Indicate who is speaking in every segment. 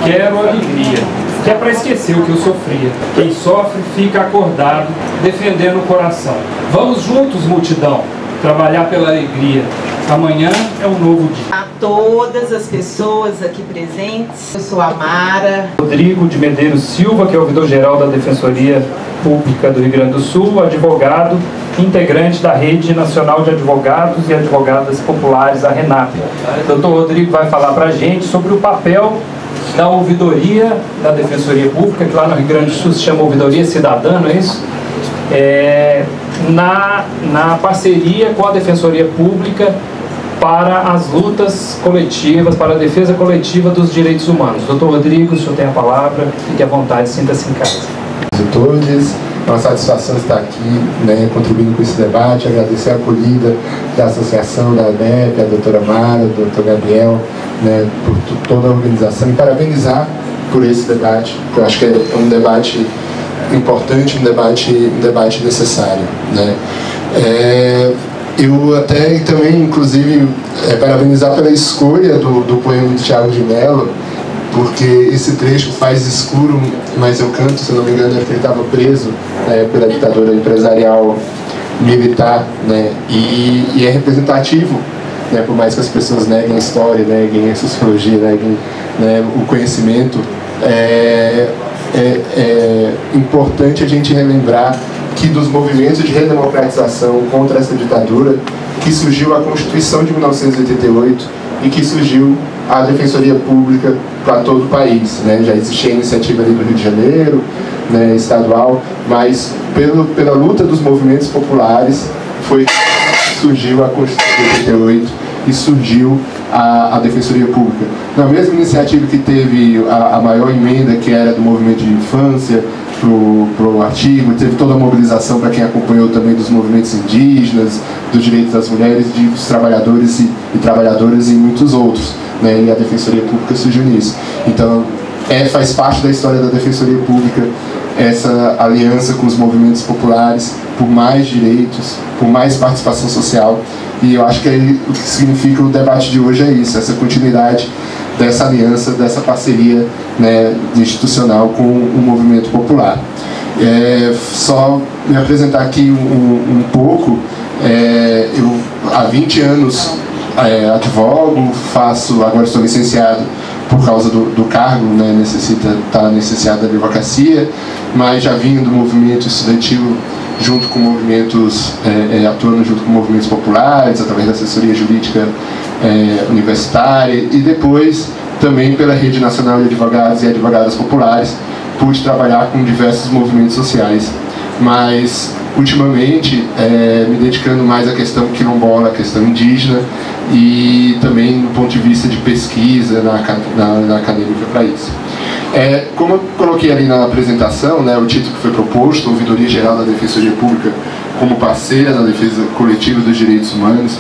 Speaker 1: Quero alegria, que é para esquecer o que eu sofria. Quem sofre fica acordado, defendendo o coração. Vamos juntos, multidão, trabalhar pela alegria. Amanhã é um novo dia.
Speaker 2: A todas as pessoas aqui presentes, eu sou a Mara
Speaker 1: Rodrigo de Medeiros Silva, que é ouvidor-geral da Defensoria Pública do Rio Grande do Sul, advogado, integrante da Rede Nacional de Advogados e Advogadas Populares, a RENAP. O Dr. Rodrigo vai falar para a gente sobre o papel da ouvidoria da Defensoria Pública, que lá no Rio Grande do Sul se chama ouvidoria cidadã, não é isso? Na parceria com a Defensoria Pública para as lutas coletivas, para a defesa coletiva dos direitos humanos. Doutor Rodrigo, o senhor tem a palavra, fique à vontade, sinta-se em casa.
Speaker 3: A todos, é uma satisfação estar aqui, contribuindo com esse debate, agradecer a acolhida da associação, da ADEP, a doutora Mara, o doutor Gabriel, por toda a organização, e parabenizar por esse debate, que eu acho que é um debate importante, um debate necessário. Eu até também, inclusive, parabenizar pela escolha do poema de Thiago de Mello, porque esse trecho faz escuro, mas eu canto, se não me engano, é que ele estava preso pela ditadura empresarial militar, e é representativo, por mais que as pessoas neguem a história, neguem a sociologia, neguem o conhecimento, é importante a gente relembrar que dos movimentos de redemocratização contra essa ditadura que surgiu a Constituição de 1988 e que surgiu a Defensoria Pública para todo o país. Já existia a iniciativa ali do Rio de Janeiro, estadual, mas pela luta dos movimentos populares foi que surgiu a Constituição de 88 e surgiu a Defensoria Pública. Na mesma iniciativa que teve a maior emenda, que era do movimento de infância, pro artigo, teve toda a mobilização para quem acompanhou também dos movimentos indígenas, dos direitos das mulheres, dos trabalhadores e trabalhadoras e muitos outros, e a Defensoria Pública surgiu nisso. Então, faz parte da história da Defensoria Pública essa aliança com os movimentos populares por mais direitos, por mais participação social, e eu acho que o que significa o debate de hoje é isso, essa continuidade dessa aliança, dessa parceria institucional com o movimento popular. Só me apresentar aqui um pouco, eu há 20 anos advogo, agora estou licenciado por causa do cargo, está necessitado da advocacia, mas já vinha do movimento estudantil junto com movimentos, atuando junto com movimentos populares, através da assessoria jurídica universitária, e depois também pela Rede Nacional de Advogados e Advogadas Populares, pude trabalhar com diversos movimentos sociais, mas ultimamente me dedicando mais à questão quilombola, à questão indígena, e também do ponto de vista de pesquisa na acadêmica para isso. Como eu coloquei ali na apresentação, o título que foi proposto, Ouvidoria Geral da Defensoria Pública como parceira na defesa coletiva dos direitos humanos,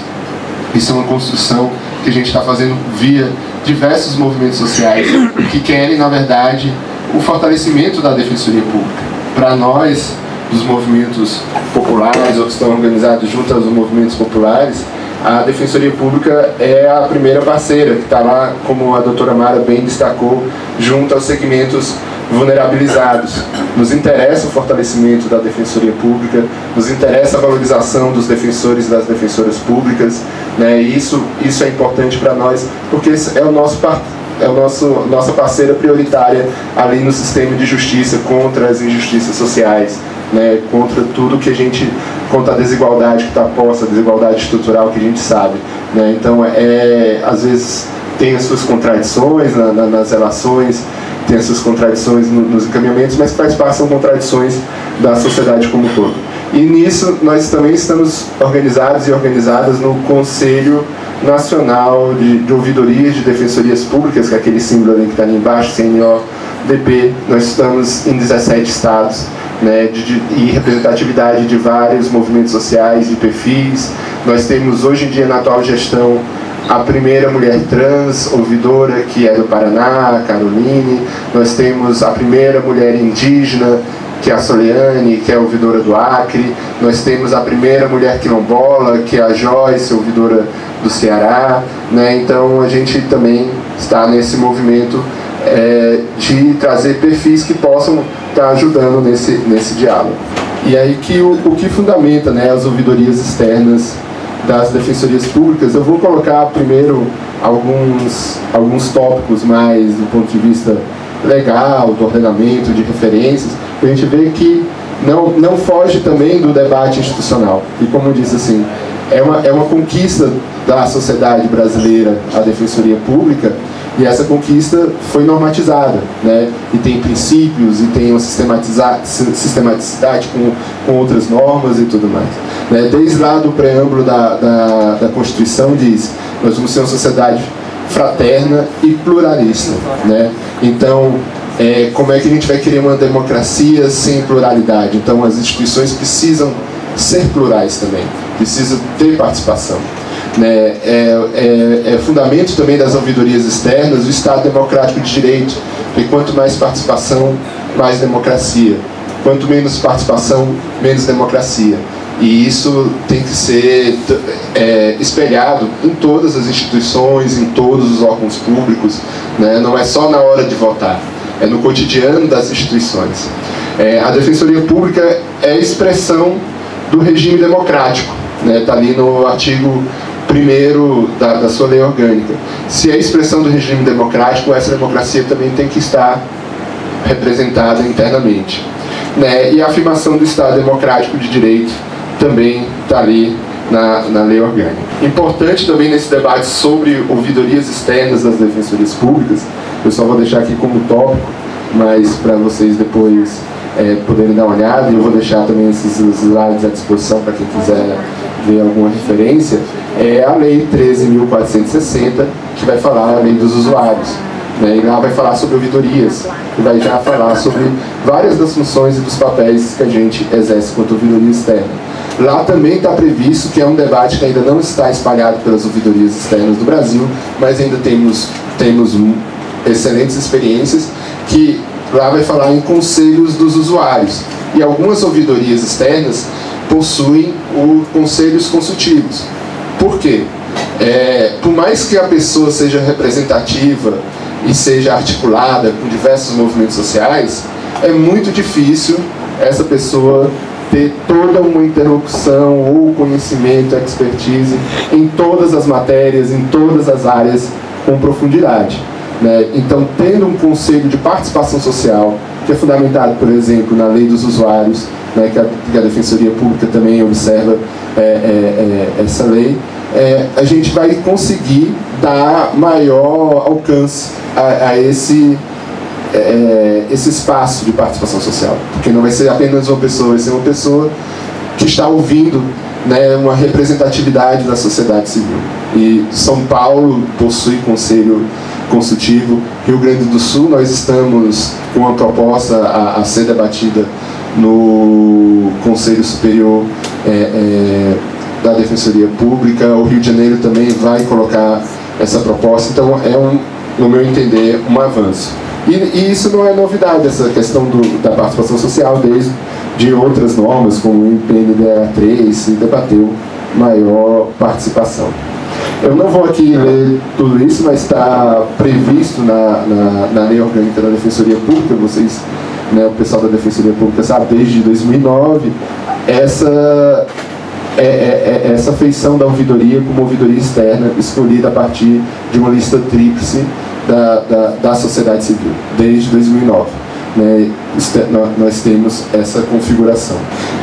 Speaker 3: isso é uma construção que a gente está fazendo via diversos movimentos sociais que querem, na verdade, o fortalecimento da Defensoria Pública. Para nós, dos movimentos populares, ou que estão organizados junto aos movimentos populares, a Defensoria Pública é a primeira parceira, que está lá, como a doutora Mara bem destacou, junto aos segmentos vulnerabilizados. Nos interessa o fortalecimento da Defensoria Pública, nos interessa a valorização dos defensores e das defensoras públicas, e isso é importante para nós, porque é nossa parceira prioritária ali no sistema de justiça contra as injustiças sociais, contra tudo que contra a desigualdade que está posta, a desigualdade estrutural que a gente sabe. Então, às vezes tem as suas contradições nas relações, tem as suas contradições nos encaminhamentos, mas são contradições da sociedade como um todo. E nisso nós também estamos organizados e organizadas no Conselho Nacional de Ouvidorias de Defensorias Públicas, que é aquele símbolo ali que está ali embaixo, CNODP. Nós estamos em 17 estados, e representatividade de vários movimentos sociais e perfis. Nós temos hoje em dia, na atual gestão, a primeira mulher trans ouvidora, que é do Paraná, a Caroline. Nós temos a primeira mulher indígena, que é a Soliane, que é ouvidora do Acre. Nós temos a primeira mulher quilombola, que é a Joyce, ouvidora do Ceará. Então a gente também está nesse movimento de trazer perfis que possam estar ajudando nesse diálogo. E aí o que fundamenta, né, as ouvidorias externas das defensorias públicas, eu vou colocar primeiro alguns tópicos mais do ponto de vista legal, do ordenamento, de referências, para a gente ver que não foge também do debate institucional. E como eu disse, assim, é uma conquista da sociedade brasileira a defensoria pública, e essa conquista foi normatizada, né? E tem princípios, e tem uma sistematicidade com outras normas e tudo mais, né? Desde lá do preâmbulo da Constituição diz: nós vamos ser uma sociedade fraterna e pluralista, né? Então, como é que a gente vai querer uma democracia sem pluralidade? Então, as instituições precisam ser plurais também, precisam ter participação, né? É fundamento também das ouvidorias externas o Estado democrático de direito, porque quanto mais participação, mais democracia. Quanto menos participação, menos democracia. E isso tem que ser espelhado em todas as instituições, em todos os órgãos públicos, né? Não é só na hora de votar, é no cotidiano das instituições. A Defensoria Pública é a expressão do regime democrático, né? Está ali no artigo 1º da sua lei orgânica. Se é a expressão do regime democrático, essa democracia também tem que estar representada internamente, né? E a afirmação do Estado democrático de direito também está ali na lei orgânica. Importante também nesse debate sobre ouvidorias externas das defensorias públicas, eu só vou deixar aqui como tópico, mas para vocês depois poderem dar uma olhada, e eu vou deixar também esses slides à disposição para quem quiser ver alguma referência, é a Lei 13.460, que vai falar a Lei dos Usuários, né? E lá vai falar sobre ouvidorias, e vai já falar sobre várias das funções e dos papéis que a gente exerce quanto ouvidoria externa. Lá também está previsto, que é um debate que ainda não está espalhado pelas ouvidorias externas do Brasil, mas ainda temos excelentes experiências, que lá vai falar em conselhos dos usuários. E algumas ouvidorias externas possuem conselhos consultivos. Por quê? Por mais que a pessoa seja representativa e seja articulada com diversos movimentos sociais, é muito difícil essa pessoa ter toda uma interlocução ou conhecimento, expertise em todas as matérias, em todas as áreas com profundidade, né? Então, tendo um conselho de participação social, que é fundamentado, por exemplo, na Lei dos Usuários, né, que a Defensoria Pública também observa essa lei, a gente vai conseguir dar maior alcance a esse espaço de participação social, porque não vai ser apenas uma pessoa, vai ser uma pessoa que está ouvindo, né, uma representatividade da sociedade civil. E São Paulo possui conselho consultivo. Rio Grande do Sul, nós estamos com uma proposta a ser debatida no Conselho Superior da Defensoria Pública. O Rio de Janeiro também vai colocar essa proposta. Então, no meu entender, um avanço. E isso não é novidade, essa questão da participação social, desde de outras normas, como o PNDA3, se debateu maior participação. Eu não vou aqui ler tudo isso, mas está previsto na Lei Orgânica da Defensoria Pública. Vocês, né, o pessoal da Defensoria Pública sabe, desde 2009, essa feição da ouvidoria como ouvidoria externa, escolhida a partir de uma lista tríplice da sociedade civil, desde 2009. Né, nós temos essa configuração.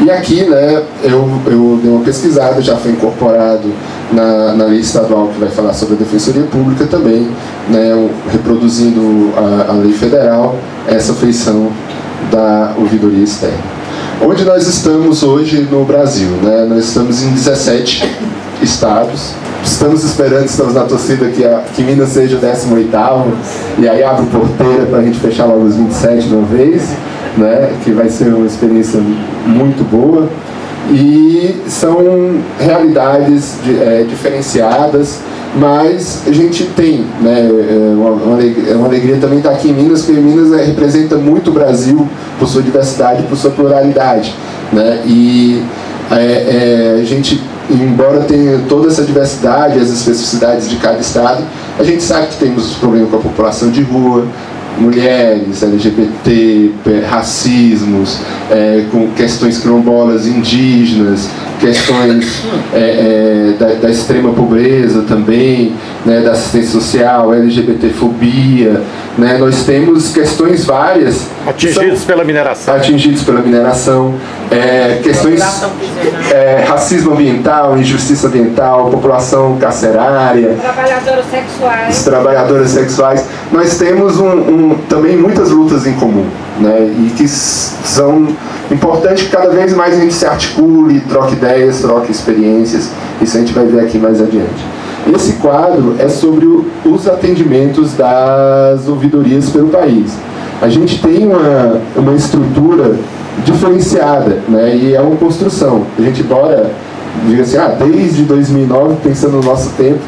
Speaker 3: E aqui, né, eu dei uma pesquisada, já foi incorporado na lei estadual que vai falar sobre a Defensoria Pública também, né, reproduzindo a lei federal, essa feição da ouvidoria externa. Onde nós estamos hoje no Brasil, né? Nós estamos em 17 estados. Estamos esperando, estamos na torcida que Minas seja o 18º, e aí abre porteira para a gente fechar logo os 27 de uma vez, né? Que vai ser uma experiência muito boa. E são realidades diferenciadas, mas a gente tem, né, uma alegria também estar aqui em Minas, porque Minas representa muito o Brasil por sua diversidade, por sua pluralidade, né? E a gente, embora tenha toda essa diversidade, as especificidades de cada estado, a gente sabe que temos problemas com a população de rua, mulheres, LGBT, racismos, com questões quilombolas, indígenas, questões da extrema pobreza também, né, da assistência social, LGBTfobia, né, nós temos questões várias
Speaker 4: atingidos pela mineração,
Speaker 3: questões racismo ambiental, injustiça ambiental, população carcerária, trabalhadoras sexuais. Nós temos também muitas lutas em comum, né, e que são importantes que cada vez mais a gente se articule, troque ideias, troque experiências. Isso a gente vai ver aqui mais adiante. Esse quadro é sobre os atendimentos das ouvidorias pelo país. A gente tem uma estrutura diferenciada, né, e é uma construção. A gente diga assim, desde 2009, pensando no nosso tempo,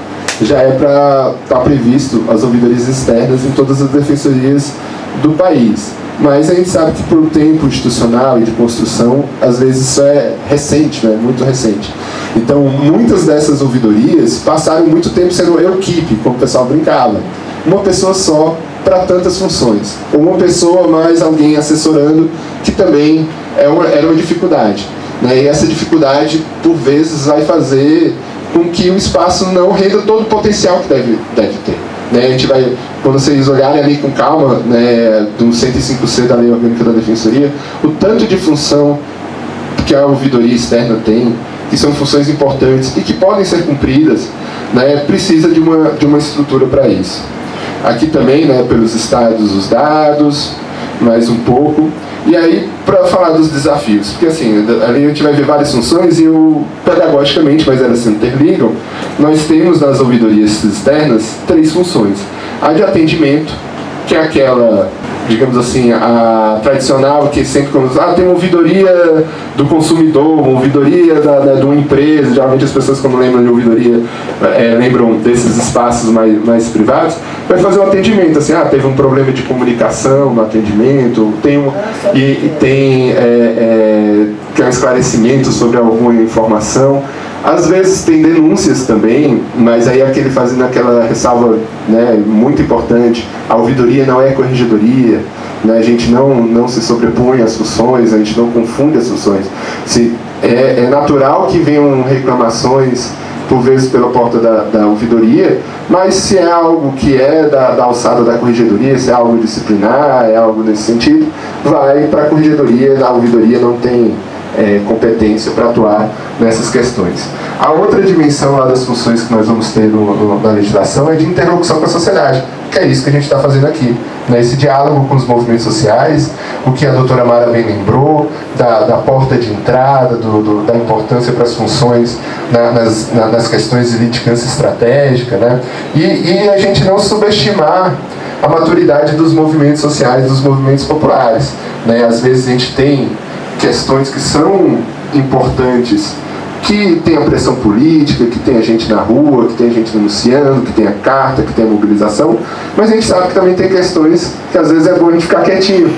Speaker 3: já é para estar previsto as ouvidorias externas em todas as defensorias do país. Mas a gente sabe que por um tempo institucional e de construção, às vezes isso é recente, né? Muito recente. Então, muitas dessas ouvidorias passaram muito tempo sendo equipe, como o pessoal brincava. Uma pessoa só para tantas funções. Ou uma pessoa mais alguém assessorando, que também era uma dificuldade, né? E essa dificuldade, por vezes, vai fazer com que o espaço não renda todo o potencial que deve ter. Né, a gente vai, quando vocês olharem ali com calma, né, do 105C da Lei Orgânica da Defensoria, o tanto de função que a ouvidoria externa tem, que são funções importantes e que podem ser cumpridas, né, precisa de uma estrutura para isso. Aqui também, né, pelos estados, os dados, mais um pouco. E aí, para falar dos desafios, porque assim, ali a gente vai ver várias funções e pedagogicamente, mas elas se interligam, nós temos nas ouvidorias externas 3 funções. A de atendimento, que é aquela, digamos assim, a tradicional, que sempre quando tem uma ouvidoria do consumidor, uma ouvidoria de uma empresa. Geralmente as pessoas, quando lembram de ouvidoria, lembram desses espaços mais privados. Vai fazer um atendimento, assim, teve um problema de comunicação no atendimento, tem um esclarecimento sobre alguma informação. Às vezes tem denúncias também, mas aí fazendo aquela ressalva, né, muito importante: a ouvidoria não é corregedoria, né, a gente não se sobrepõe às funções, a gente não confunde as funções. É natural que venham reclamações, por vezes pela porta da ouvidoria, mas se é algo que é da alçada da corregedoria, se é algo disciplinar, é algo nesse sentido, vai para a corregedoria. A ouvidoria não tem competência para atuar nessas questões. A outra dimensão lá das funções que nós vamos ter na legislação é de interlocução com a sociedade, que é isso que a gente está fazendo aqui, né? Esse diálogo com os movimentos sociais, o que a doutora Mara bem lembrou, da porta de entrada, da importância para as funções nas questões de litigância estratégica, né? E a gente não subestimar a maturidade dos movimentos sociais, dos movimentos populares, né? Às vezes a gente tem questões que são importantes, que tem a pressão política, que tem a gente na rua, que tem a gente denunciando, que tem a carta, que tem a mobilização, mas a gente sabe que também tem questões que às vezes é bom a gente ficar quietinho,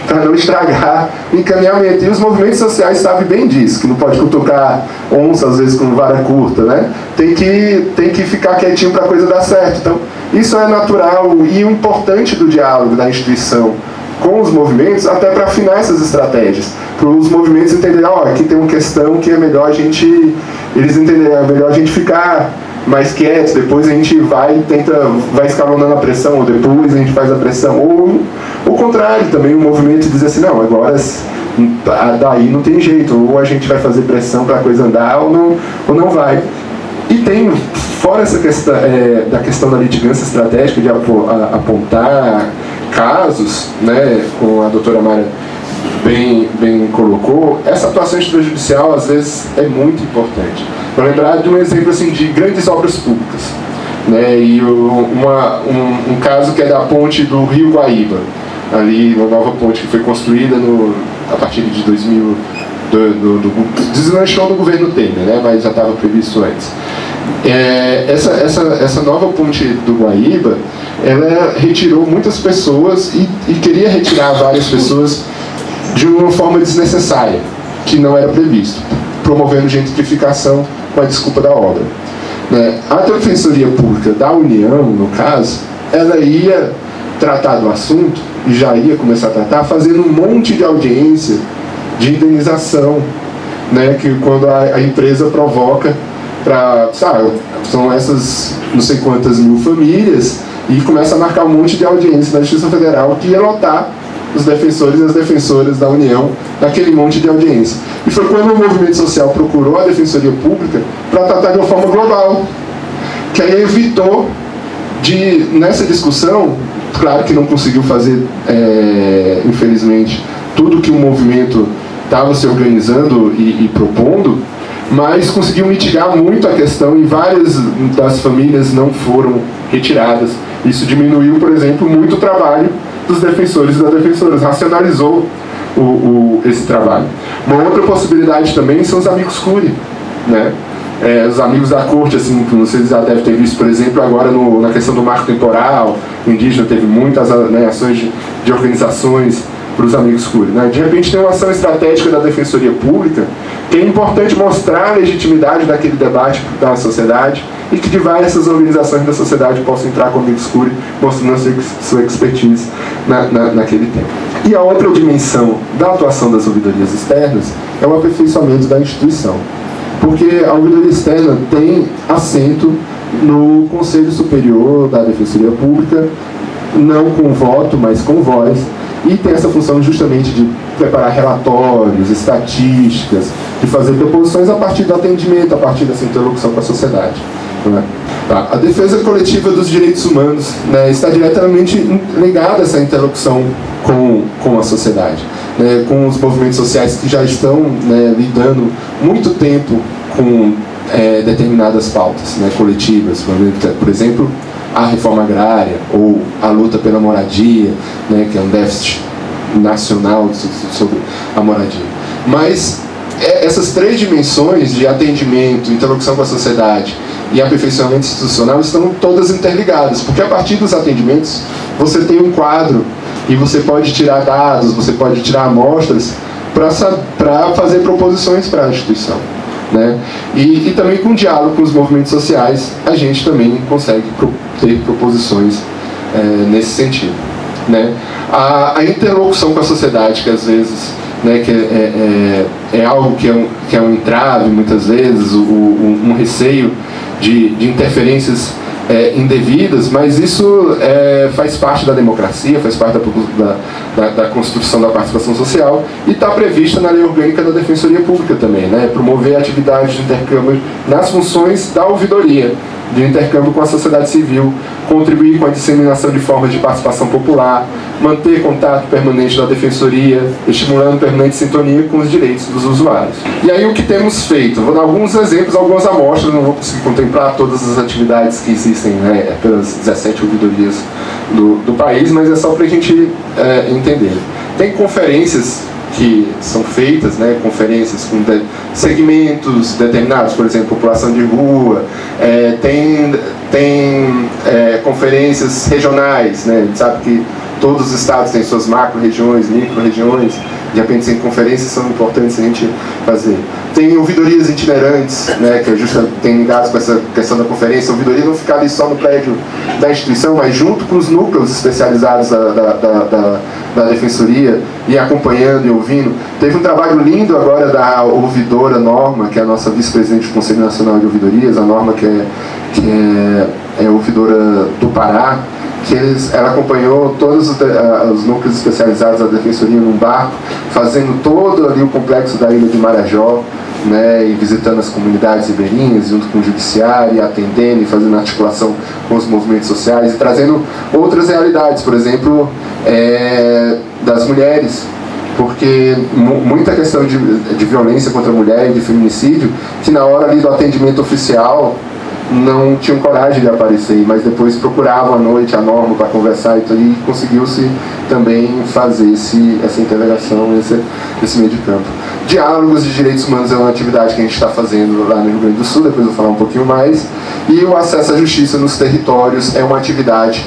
Speaker 3: para não estragar o encaminhamento. E os movimentos sociais sabem bem disso, que não pode cutucar onça, às vezes, com vara curta, né? Tem que ficar quietinho para a coisa dar certo. Então, isso é natural, e o importante do diálogo da instituição com os movimentos, até para afinar essas estratégias, para os movimentos entenderem, aqui tem uma questão que é melhor eles entenderem, é melhor a gente ficar mais quieto, depois a gente vai escalonando a pressão, ou depois a gente faz a pressão, ou o contrário, também o movimento diz assim, não, agora daí não tem jeito, ou a gente vai fazer pressão para a coisa andar, ou não vai. E tem, fora essa questão da questão da litigância estratégica, de apontar casos, né, como a doutora Mara bem colocou, essa atuação extrajudicial às vezes é muito importante. Vou lembrar de um exemplo assim, de grandes obras públicas, né, e um caso que é da ponte do Rio Guaíba, ali, uma nova ponte que foi construída a partir de 2000, deslanchou no governo Temer, né, mas já estava previsto antes. Essa nova ponte do Guaíba, ela retirou muitas pessoas e queria retirar várias pessoas de uma forma desnecessária, que não era previsto, promovendo gentrificação com a desculpa da obra, né? A Defensoria Pública da União, no caso, ela ia tratar do assunto e já ia começar a tratar, fazendo um monte de audiência de indenização, né, que quando a empresa provoca para, sabe, são essas não sei quantas mil famílias, e começa a marcar um monte de audiência na Justiça Federal que ia lotar os defensores e as defensoras da União naquele monte de audiência. E foi quando o movimento social procurou a Defensoria Pública para tratar de uma forma global, que aí evitou de, nessa discussão, claro que não conseguiu fazer, infelizmente, tudo que o movimento estava se organizando e propondo, mas conseguiu mitigar muito a questão e várias das famílias não foram retiradas. Isso diminuiu, por exemplo, muito o trabalho dos defensores e das defensoras, racionalizou esse trabalho. Uma outra possibilidade também são os amigos curi, né? Os amigos da corte, assim, que vocês já devem ter visto, por exemplo, agora na questão do marco temporal indígena, teve muitas, né, ações de organizações para os amigos curi, né? De repente tem uma ação estratégica da Defensoria Pública que é importante mostrar a legitimidade daquele debate da sociedade e que de várias organizações da sociedade possam entrar com amigos curi, mostrando a sua expertise naquele tempo. E a outra dimensão da atuação das ouvidorias externas é o aperfeiçoamento da instituição, porque a ouvidoria externa tem assento no Conselho Superior da Defensoria Pública, não com voto, mas com voz, e tem essa função justamente de preparar relatórios, estatísticas, de fazer proposições a partir do atendimento, a partir dessa interlocução com a sociedade. Né? Tá. A defesa coletiva dos direitos humanos, né, está diretamente ligada a essa interlocução com a sociedade, né, com os movimentos sociais que já estão, né, lidando muito tempo com determinadas pautas, né, coletivas, por exemplo, a reforma agrária ou a luta pela moradia, né, que é um déficit nacional sobre a moradia. Mas essas três dimensões de atendimento, interlocução com a sociedade e aperfeiçoamento institucional estão todas interligadas, porque a partir dos atendimentos você tem um quadro e você pode tirar dados, você pode tirar amostras para fazer proposições para a instituição. Né? E também com diálogo com os movimentos sociais a gente também consegue ter proposições nesse sentido, né? A interlocução com a sociedade, que às vezes, né, que é algo que é um entrave muitas vezes, um receio de interferências indevidas, mas isso faz parte da democracia, faz parte da construção da participação social e está prevista na lei orgânica da Defensoria Pública também, né? Promover atividades de intercâmbio nas funções da ouvidoria, de intercâmbio com a sociedade civil, contribuir com a disseminação de formas de participação popular, manter contato permanente da Defensoria, estimulando permanente sintonia com os direitos dos usuários. E aí o que temos feito? Vou dar alguns exemplos, algumas amostras, não vou conseguir contemplar todas as atividades que existem, né, pelas 17 ouvidorias do país, mas é só para a gente entender. Tem conferências que são feitas, né, conferências com segmentos determinados, por exemplo, população de rua, tem conferências regionais, né, a gente sabe que todos os estados têm suas macro-regiões, micro-regiões, de repente tem conferências são importantes a gente fazer. Tem ouvidorias itinerantes, né, que tem ligados com essa questão da conferência. A ouvidoria não fica ali só no prédio da instituição, mas junto com os núcleos especializados da Defensoria, e acompanhando e ouvindo. Teve um trabalho lindo agora da ouvidora Norma, que é a nossa vice-presidente do Conselho Nacional de Ouvidorias, a Norma que é ouvidora do Pará, que ela acompanhou todos os núcleos especializados da Defensoria num barco, fazendo todo ali o complexo da Ilha de Marajó, né, e visitando as comunidades ribeirinhas, junto com o judiciário, e atendendo e fazendo articulação com os movimentos sociais, e trazendo outras realidades, por exemplo, das mulheres, porque muita questão de violência contra a mulher e de feminicídio, que na hora ali do atendimento oficial não tinham coragem de aparecer, mas depois procuravam à noite a Norma para conversar e conseguiu-se também fazer essa integração, esse meio de campo. Diálogos de direitos humanos é uma atividade que a gente está fazendo lá no Rio Grande do Sul, depois eu vou falar um pouquinho mais, e o acesso à justiça nos territórios é uma atividade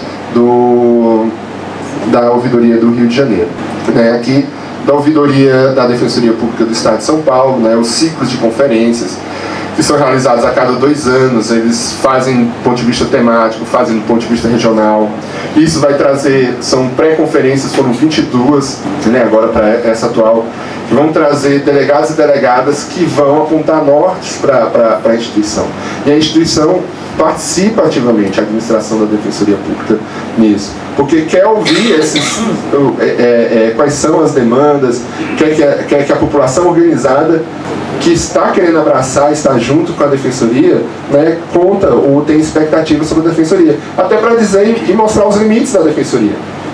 Speaker 3: da Ouvidoria do Rio de Janeiro, né? Aqui da Ouvidoria da Defensoria Pública do Estado de São Paulo, né? Os ciclos de conferências que são realizados a cada 2 anos. Eles fazem do ponto de vista temático, fazem do ponto de vista regional. Isso vai trazer, são pré-conferências, foram 22, né, agora para essa atual, que vão trazer delegados e delegadas que vão apontar nortes para a instituição. E a instituição participa ativamente, a administração da Defensoria Pública nisso, porque quer ouvir quais são as demandas, quer que a população organizada que está querendo abraçar, está junto com a Defensoria, né, conta ou tem expectativas sobre a Defensoria, até para dizer e mostrar os limites da Defensoria.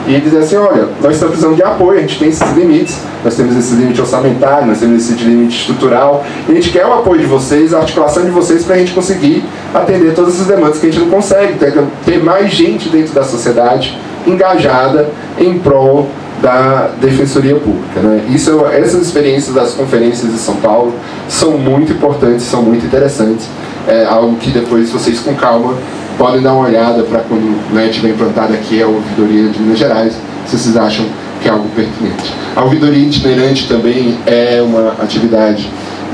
Speaker 3: E dizer assim, olha, nós estamos precisando de apoio, a gente tem esses limites, nós temos esse limite orçamentário, nós temos esse limite estrutural, e a gente quer o apoio de vocês, a articulação de vocês para a gente conseguir atender todas essas demandas que a gente não consegue, ter mais gente dentro da sociedade engajada em prol da Defensoria Pública, né? Essas experiências das conferências de São Paulo são muito importantes, são muito interessantes, é algo que depois vocês com calma podem dar uma olhada para quando, né, tiver implantado aqui a ouvidoria de Minas Gerais, se vocês acham que é algo pertinente. A ouvidoria itinerante também é uma atividade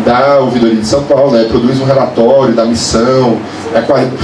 Speaker 3: da ouvidoria de São Paulo, né, produz um relatório da missão,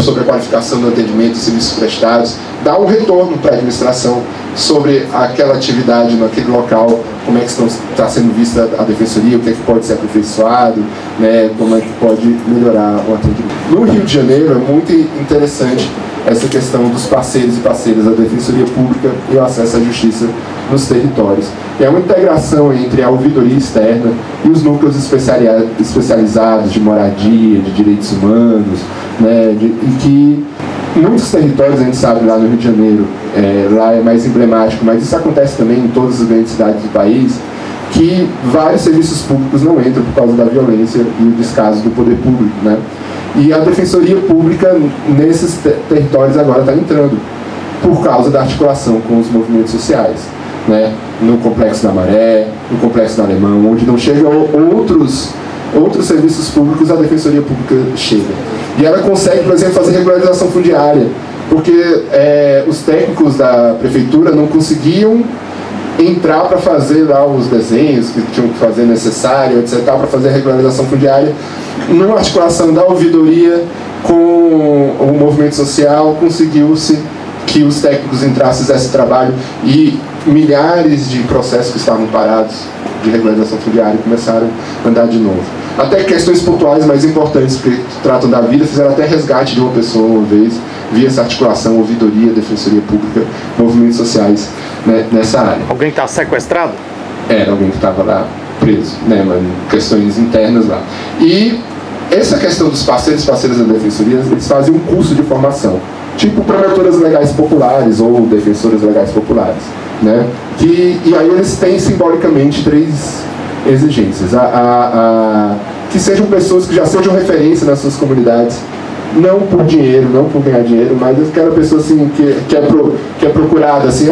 Speaker 3: sobre a qualificação do atendimento e serviços prestados, dá um retorno para a administração sobre aquela atividade naquele local, como é que está sendo vista a defensoria, o que é que pode ser aperfeiçoado, né, como é que pode melhorar o atendimento. No Rio de Janeiro é muito interessante essa questão dos parceiros e parceiras da Defensoria Pública e o acesso à justiça nos territórios. E é uma integração entre a ouvidoria externa e os núcleos especializados de moradia, de direitos humanos, né, e que muitos territórios, a gente sabe, lá no Rio de Janeiro, lá é mais emblemático, mas isso acontece também em todas as grandes cidades do país, que vários serviços públicos não entram por causa da violência e o descaso do poder público, né? E a Defensoria Pública nesses territórios agora está entrando, por causa da articulação com os movimentos sociais, né? No Complexo da Maré, no Complexo da Alemão, onde não chegam outros serviços públicos, a Defensoria Pública chega. E ela consegue, por exemplo, fazer regularização fundiária, porque os técnicos da prefeitura não conseguiam entrar para fazer lá os desenhos que tinham que fazer necessário, etc., para fazer a regularização fundiária. Numa articulação da ouvidoria com o movimento social, conseguiu-se que os técnicos entrassem, fizessem trabalho, e milhares de processos que estavam parados de regularização fundiária começaram a andar de novo. Até questões pontuais mais importantes, que tratam da vida, fizeram até resgate de uma pessoa uma vez, via essa articulação, ouvidoria, Defensoria Pública, movimentos sociais, né, nessa área.
Speaker 4: Alguém está sequestrado?
Speaker 3: Era alguém que estava lá preso, né, mas questões internas lá. E essa questão dos parceiros e parceiras da Defensoria, eles fazem um curso de formação, tipo promotoras legais populares ou defensoras legais populares, né? E aí eles têm simbolicamente 3 exigências. Que sejam pessoas que já sejam referência nas suas comunidades, não por dinheiro, não por ganhar dinheiro, mas aquela pessoa assim, que é procurada assim,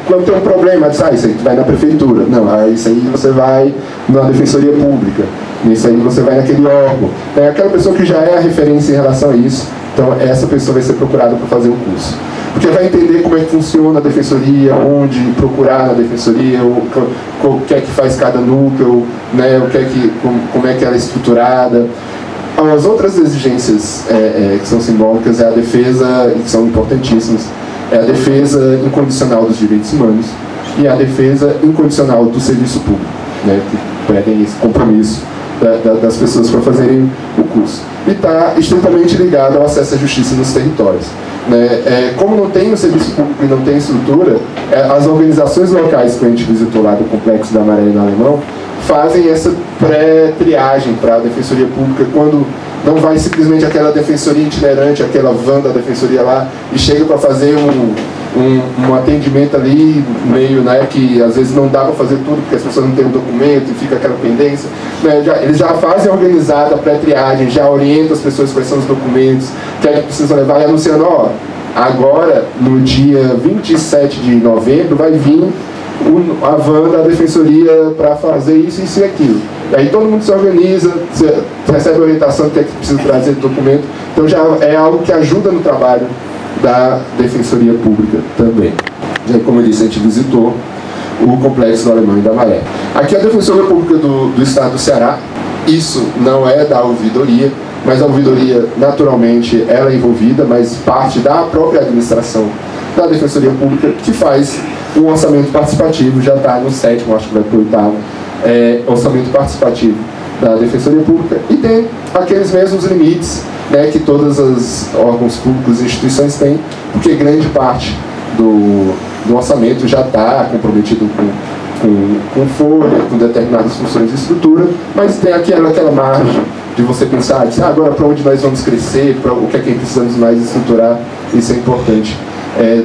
Speaker 3: quando tem um problema, isso aí tu vai na prefeitura, não, isso aí você vai na Defensoria Pública, isso aí você vai naquele órgão. É aquela pessoa que já é a referência em relação a isso, então essa pessoa vai ser procurada para fazer o curso. Porque vai entender como é que funciona a Defensoria, onde procurar na Defensoria, o que é que faz cada núcleo, né, como é que ela é estruturada. As outras exigências que são simbólicas é a defesa, e que são importantíssimas, é a defesa incondicional dos direitos humanos e a defesa incondicional do serviço público, né, que pedem esse compromisso das pessoas para fazerem o curso. E está estritamente ligado ao acesso à justiça nos territórios, né? Como não tem o serviço público e não tem estrutura, as organizações locais que a gente visitou lá do Complexo da Maré e da Alemão fazem essa pré-triagem para a Defensoria Pública, quando não vai simplesmente aquela defensoria itinerante, aquela van da defensoria lá, e chega para fazer um atendimento ali, meio, né, que às vezes não dá para fazer tudo, porque as pessoas não têm um documento e fica aquela pendência, né? Eles já fazem organizada a pré-triagem, já orientam as pessoas quais são os documentos, que é que precisam levar, e anunciando, agora, no dia 27 de novembro, vai vir a van da defensoria para fazer isso, isso e aquilo. E aí todo mundo se organiza, recebe orientação do que é que precisa trazer de documento. Então já é algo que ajuda no trabalho da Defensoria Pública também. Já, como eu disse, a gente visitou o Complexo da Alemão e da Maré. Aqui a Defensoria Pública do Estado do Ceará, isso não é da ouvidoria, mas a ouvidoria, naturalmente, ela é envolvida, mas parte da própria administração da Defensoria Pública, que faz um orçamento participativo, já está no 7º, acho que vai para o 8º, orçamento participativo da Defensoria Pública, e tem aqueles mesmos limites, né, que todos os órgãos públicos e instituições têm, porque grande parte do orçamento já está comprometido com folha, com determinadas funções de estrutura, mas tem aquela margem de você pensar, agora para onde nós vamos crescer, para o que é que precisamos mais estruturar. Isso é importante,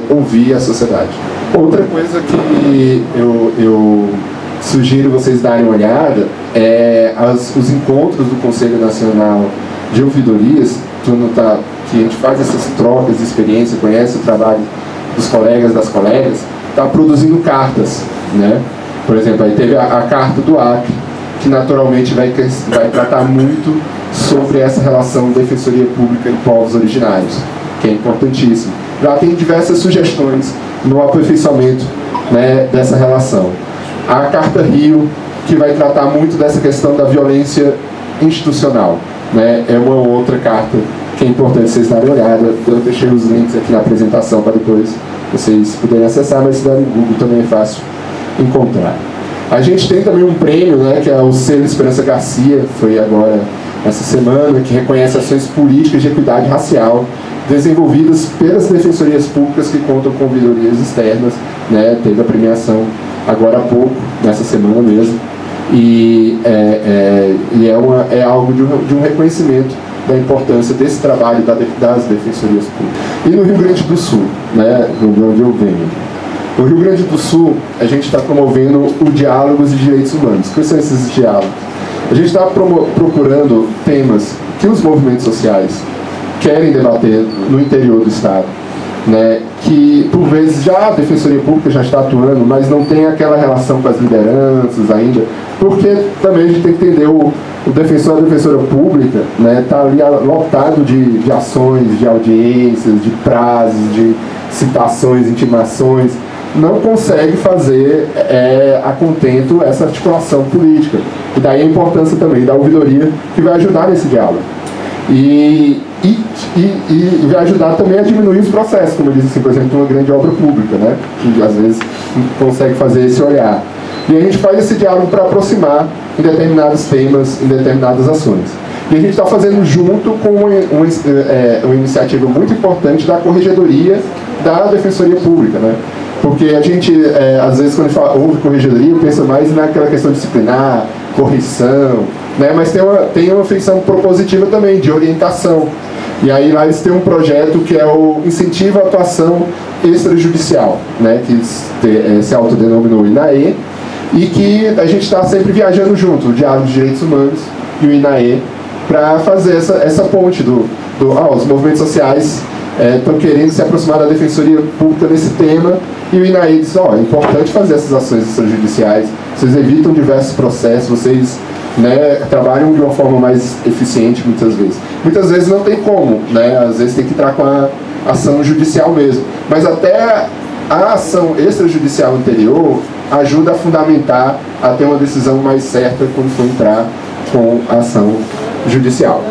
Speaker 3: ouvir a sociedade. Outra coisa que eu sugiro vocês darem uma olhada é os encontros do Conselho Nacional de Ouvidorias, que a gente faz essas trocas de experiência, conhece o trabalho dos colegas, das colegas, está produzindo cartas, né? Por exemplo, aí teve a carta do Acre, que naturalmente vai tratar muito sobre essa relação Defensoria Pública e povos originários, que é importantíssimo. Já tem diversas sugestões no aperfeiçoamento, né, dessa relação. A Carta Rio, que vai tratar muito dessa questão da violência institucional, né, é uma outra carta que é importante vocês darem uma olhada. Eu deixei os links aqui na apresentação para depois vocês puderem acessar, mas se der no Google também é fácil encontrar. A gente tem também um prêmio, né, que é o Selo Esperança Garcia, foi agora essa semana, que reconhece ações políticas de equidade racial desenvolvidas pelas defensorias públicas que contam com ouvidorias externas, né, teve a premiação agora há pouco, nessa semana mesmo, e é algo de um reconhecimento da importância desse trabalho das defensorias públicas. E no Rio Grande do Sul, né, de onde eu venho, no Rio Grande do Sul, a gente está promovendo o Diálogos de Direitos Humanos. Quais são esses diálogos? A gente está procurando temas que os movimentos sociais querem debater no interior do Estado, né, que por vezes já a Defensoria Pública já está atuando, mas não tem aquela relação com as lideranças ainda, porque também a gente tem que entender o defensor e a defensora pública, né, está ali lotado de ações, de audiências, de prazos, de citações, intimações, não consegue fazer a contento essa articulação política. E daí a importância também da ouvidoria, que vai ajudar nesse diálogo. E vai ajudar também a diminuir os processos, como eu disse, assim, por exemplo, uma grande obra pública, né, que às vezes não consegue fazer esse olhar. E a gente faz esse diálogo para aproximar em determinados temas, em determinadas ações. E a gente está fazendo junto com uma iniciativa muito importante da Corregedoria da Defensoria Pública, né? Porque a gente, às vezes, quando ouve corregedoria, pensa mais naquela questão disciplinar, correção, né? Mas tem uma feição propositiva também, de orientação. E aí lá eles têm um projeto que é o Incentivo à Atuação Extrajudicial, né? Que se autodenominou INAE, e que a gente está sempre viajando junto, o Diálogo de Direitos Humanos e o INAE, para fazer essa ponte os movimentos sociais estão querendo se aproximar da Defensoria Pública nesse tema, e o INAE diz, é importante fazer essas ações extrajudiciais, vocês evitam diversos processos, vocês, né, trabalham de uma forma mais eficiente muitas vezes. Muitas vezes não tem como, né, às vezes tem que entrar com a ação judicial mesmo, mas até a ação extrajudicial anterior ajuda a fundamentar, a ter uma decisão mais certa quando for entrar com a ação judicial.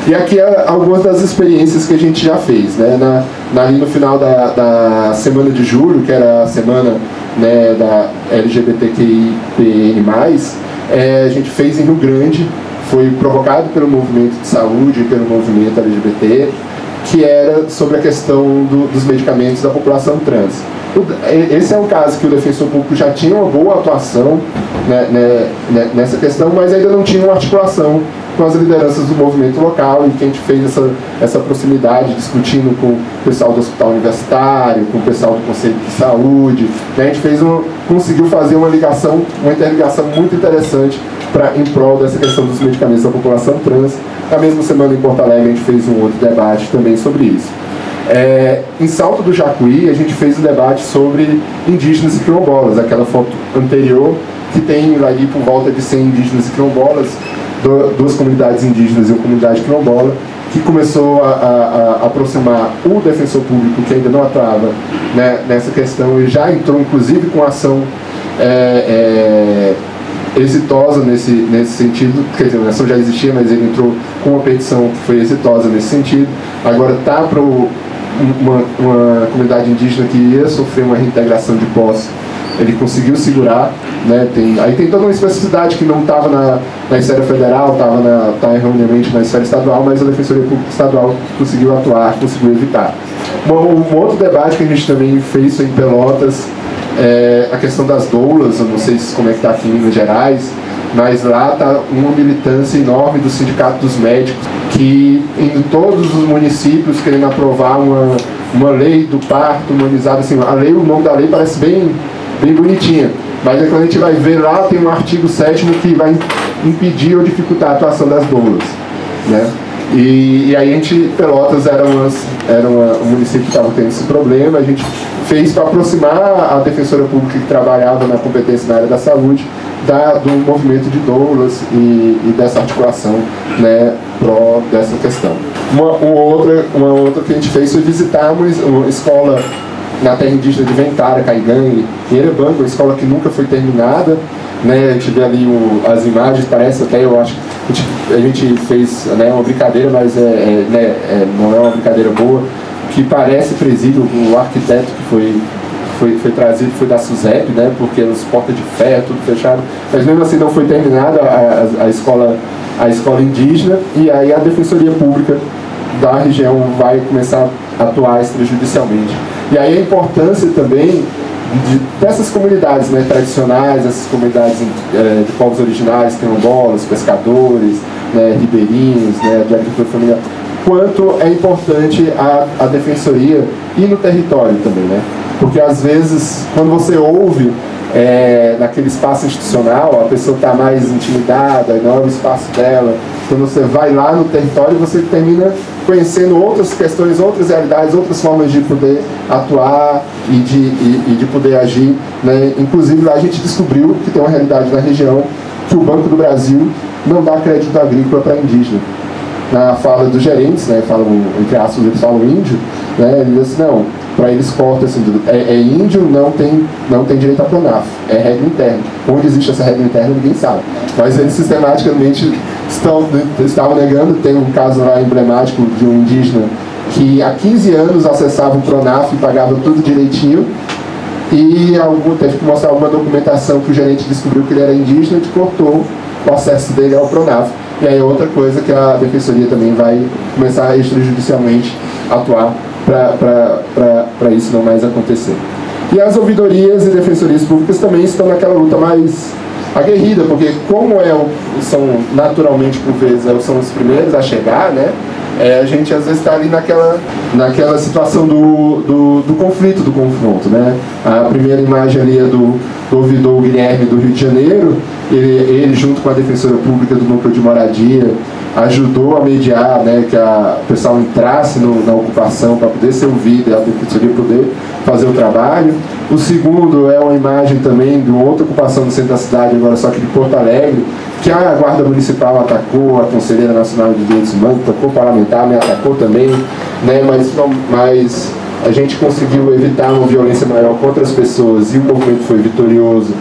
Speaker 3: E aqui algumas das experiências que a gente já fez, né? Ali no final da semana de julho, que era a semana, né, da LGBTQIPN+, a gente fez em Rio Grande, foi provocado pelo movimento de saúde, pelo movimento LGBT, que era sobre a questão dos medicamentos da população trans. Esse é um caso que o defensor público já tinha uma boa atuação, né, nessa questão, mas ainda não tinha uma articulação com as lideranças do movimento local, e que a gente fez essa proximidade, discutindo com o pessoal do hospital universitário, com o pessoal do Conselho de Saúde, né, a gente conseguiu fazer uma interligação muito interessante em prol dessa questão dos medicamentos da população trans. Na mesma semana em Porto Alegre a gente fez um outro debate também sobre isso. Em Salto do Jacuí a gente fez um debate sobre indígenas e quilombolas, aquela foto anterior que tem ali por volta de 100 indígenas e quilombolas, duas comunidades indígenas e uma comunidade quilombola, que começou a aproximar o defensor público, que ainda não atuava, né, nessa questão, e já entrou inclusive com ação exitosa nesse sentido, quer dizer, a ação já existia, mas ele entrou com uma petição que foi exitosa nesse sentido. Agora está para uma comunidade indígena que ia sofrer uma reintegração de posse, ele conseguiu segurar, né? Aí tem toda uma especificidade que não estava na esfera federal, está erroneamente na esfera estadual, mas a Defensoria Pública Estadual conseguiu atuar, conseguiu evitar. Um outro debate que a gente também fez em Pelotas é a questão das doulas. Eu não sei como é que está aqui em Minas Gerais, mas lá está uma militância enorme do Sindicato dos Médicos, que em todos os municípios querendo aprovar uma lei do parto humanizado. Assim, a lei, o nome da lei parece bem bonitinha, mas quando a gente vai ver lá, tem um artigo 7º que vai impedir ou dificultar a atuação das doulas, né? E aí Pelotas era um município que estava tendo esse problema. A gente fez para aproximar a defensora pública que trabalhava na competência na área da saúde do movimento de doulas e dessa articulação, né, dessa questão. Uma outra que a gente fez foi visitar uma escola na terra indígena de Ventara, Caigangue, em Erebango, uma escola que nunca foi terminada, né? A gente vê ali as imagens, parece até, eu acho, a gente fez, né, uma brincadeira, mas não é uma brincadeira boa, que parece presídio. O arquiteto que foi trazido foi da SUSEP, né, porque as portas de ferro, tudo fechado, mas mesmo assim não foi terminada a escola indígena. E aí a Defensoria Pública da região vai começar a atuar extrajudicialmente. E aí a importância também dessas comunidades, né, tradicionais, essas comunidades de povos originários, quilombolas, pescadores, né, ribeirinhos, né, de agricultura familiar, quanto é importante a defensoria ir no território também, né? Porque às vezes, quando você ouve naquele espaço institucional, a pessoa está mais intimidada, não é o espaço dela. Quando você vai lá no território, você termina conhecendo outras questões, outras realidades, outras formas de poder atuar e de poder agir, né? Inclusive, lá a gente descobriu que tem uma realidade na região que o Banco do Brasil não dá crédito agrícola para indígena. Na fala dos gerentes, né, falam, entre aspas, eles falam índio, né, eles dizem assim, não, para eles corta assim, índio, não tem direito a Pronaf, é regra interna. Onde existe essa regra interna, ninguém sabe. Mas eles sistematicamente estavam negando. Tem um caso lá emblemático de um indígena que há 15 anos acessava o Pronaf e pagava tudo direitinho, e teve que mostrar alguma documentação que o gerente descobriu que ele era indígena e cortou o acesso dele ao Pronaf. E aí outra coisa que a Defensoria também vai começar extrajudicialmente a atuar para isso não mais acontecer. E as ouvidorias e defensorias públicas também estão naquela luta mais aguerrida, porque como são naturalmente, por vezes, são os primeiros a chegar, né? A gente às vezes está ali naquela situação do conflito, do confronto, né? A primeira imagem ali é do ouvidor Guilherme do Rio de Janeiro. Ele junto com a Defensora Pública do Núcleo de Moradia, ajudou a mediar, né, que o pessoal entrasse na ocupação para poder ser ouvido e a Defensoria poder fazer o trabalho. O segundo é uma imagem também de uma outra ocupação no centro da cidade, agora só que de Porto Alegre, que a Guarda Municipal atacou, a Conselheira Nacional de Direitos Humanos, atacou o parlamentar, me atacou também, né, mas a gente conseguiu evitar uma violência maior contra as pessoas e o movimento foi vitorioso,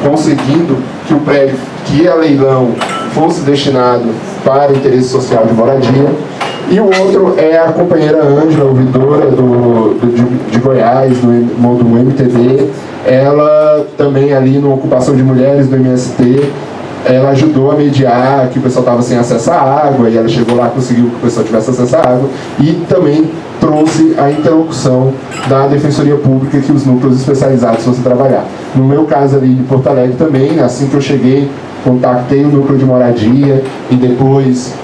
Speaker 3: conseguindo que o prédio que ia a leilão fosse destinado para interesse social de moradia. E o outro é a companheira Ângela, ouvidora de Goiás, do MTV. Ela também ali na ocupação de mulheres do MST, ela ajudou a mediar que o pessoal estava sem acesso à água, e ela chegou lá, conseguiu que o pessoal tivesse acesso à água, e também trouxe a interlocução da Defensoria Pública que os núcleos especializados fossem trabalhar. No meu caso ali em Porto Alegre também, assim que eu cheguei, contactei o núcleo de moradia e depois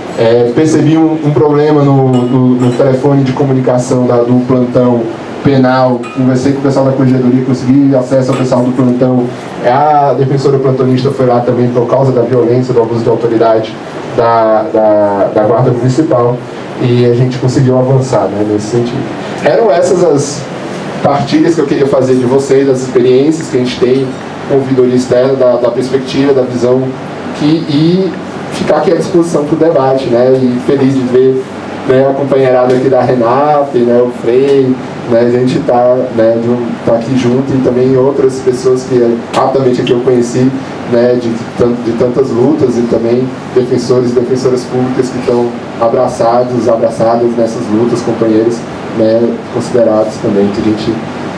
Speaker 3: percebi um problema no telefone de comunicação do plantão penal, conversei com o pessoal da corregedoria, consegui acesso ao pessoal do plantão. A defensora plantonista foi lá também por causa da violência, do abuso de autoridade da Guarda Municipal, e a gente conseguiu avançar, né, nesse sentido. Eram essas as partilhas que eu queria fazer de vocês, das experiências que a gente tem com ouvidoria externa, da perspectiva, da visão, e ficar aqui à disposição para o debate, né, e feliz de ver, né, a companheirada aqui da Renap, né, o Frei, né, a gente está, né, tá aqui junto, e também outras pessoas que rapidamente aqui eu conheci, né, de tantas lutas, e também defensores e defensoras públicas que estão abraçadas nessas lutas, companheiros, né, considerados também, que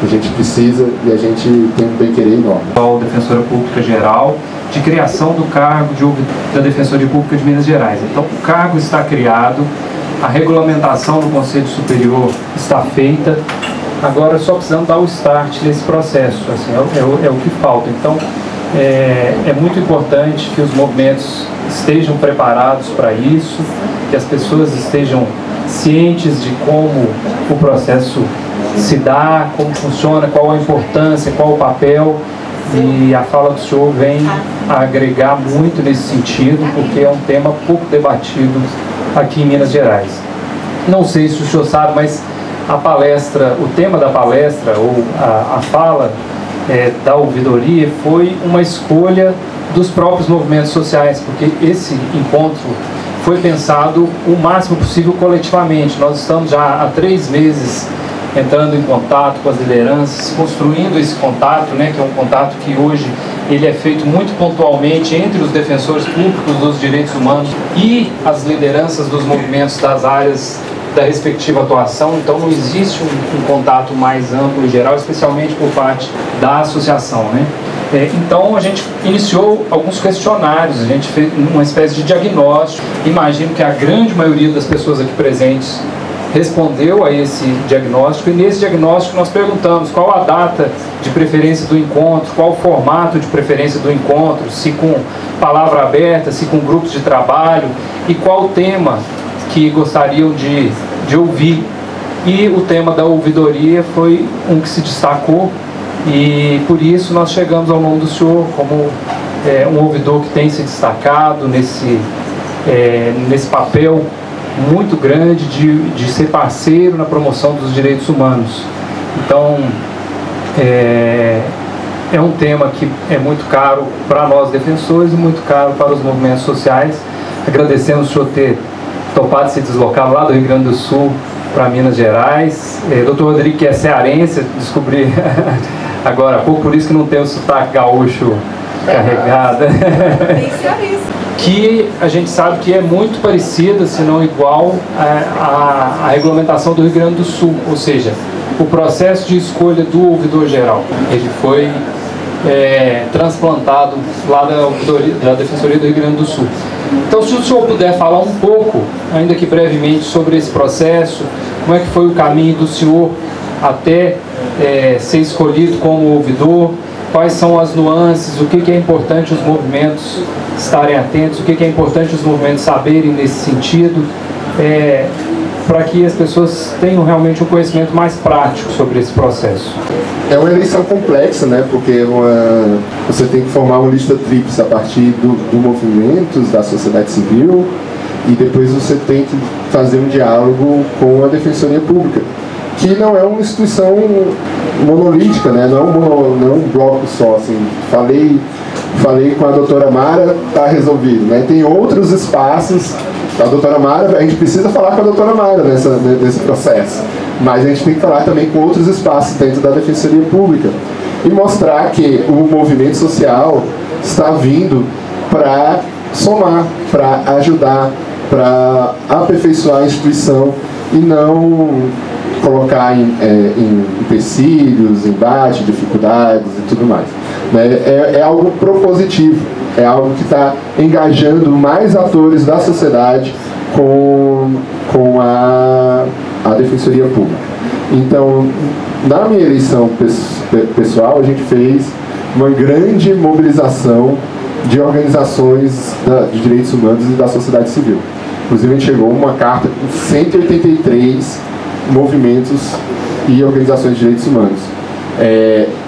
Speaker 3: a gente precisa, e a gente tem um bem-querer enorme.
Speaker 1: A Defensora Pública Geral, de criação do cargo da Defensoria Pública de Minas Gerais. Então, o cargo está criado, a regulamentação do Conselho Superior está feita, agora só precisamos dar o start nesse processo, assim, é o que falta. Então, é muito importante que os movimentos estejam preparados para isso, que as pessoas estejam cientes de como o processo se dá, como funciona, qual a importância, qual o papel, e a fala do senhor vem a agregar muito nesse sentido, porque é um tema pouco debatido aqui em Minas Gerais. Não sei se o senhor sabe, mas a palestra, o tema da palestra, ou a fala da ouvidoria, foi uma escolha dos próprios movimentos sociais, porque esse encontro foi pensado o máximo possível coletivamente. Nós estamos já há 3 meses entrando em contato com as lideranças, construindo esse contato, né, que é um contato que hoje ele é feito muito pontualmente entre os defensores públicos dos direitos humanos e as lideranças dos movimentos das áreas da respectiva atuação. Então não existe um contato mais amplo e geral, especialmente por parte da associação, né? Então a gente iniciou alguns questionários, a gente fez uma espécie de diagnóstico. Imagino que a grande maioria das pessoas aqui presentes respondeu a esse diagnóstico, e nesse diagnóstico nós perguntamos qual a data de preferência do encontro, qual o formato de preferência do encontro, se com palavra aberta, se com grupos de trabalho, e qual o tema que gostariam de ouvir. E o tema da ouvidoria foi um que se destacou, e por isso nós chegamos ao nome do senhor como um ouvidor que tem se destacado nesse papel muito grande de ser parceiro na promoção dos direitos humanos. Então, é um tema que é muito caro para nós defensores e muito caro para os movimentos sociais. Agradecemos o senhor ter topado se deslocar lá do Rio Grande do Sul para Minas Gerais. Dr. Rodrigo, que é cearense, descobri agora há pouco, por isso que não tem o sotaque gaúcho carregado. Que a gente sabe que é muito parecida, se não igual, à regulamentação do Rio Grande do Sul, ou seja, o processo de escolha do ouvidor geral. Ele foi transplantado lá da Defensoria do Rio Grande do Sul. Então, se o senhor puder falar um pouco, ainda que brevemente, sobre esse processo, como é que foi o caminho do senhor até ser escolhido como ouvidor, quais são as nuances, o que é importante os movimentos estarem atentos, o que é importante os movimentos saberem nesse sentido, para que as pessoas tenham realmente um conhecimento mais prático sobre esse processo.
Speaker 3: É uma eleição complexa, né, porque você tem que formar uma lista tríplice a partir do movimentos da sociedade civil, e depois você tem que fazer um diálogo com a Defensoria Pública, que não é uma instituição monolítica, né? Não é um bloco só, assim. Falei com a doutora Mara, está resolvido, né? Tem outros espaços. A doutora Mara, a gente precisa falar com a doutora Mara nesse processo, mas a gente tem que falar também com outros espaços dentro da Defensoria Pública e mostrar que o movimento social está vindo para somar, para ajudar, para aperfeiçoar a instituição e não colocar em empecilhos, embate, dificuldades e tudo mais. É algo propositivo, é algo que está engajando mais atores da sociedade com a Defensoria Pública. Então, na minha eleição pessoal, a gente fez uma grande mobilização de organizações de direitos humanos e da sociedade civil. Inclusive, a gente chegou uma carta com 183 movimentos e organizações de direitos humanos.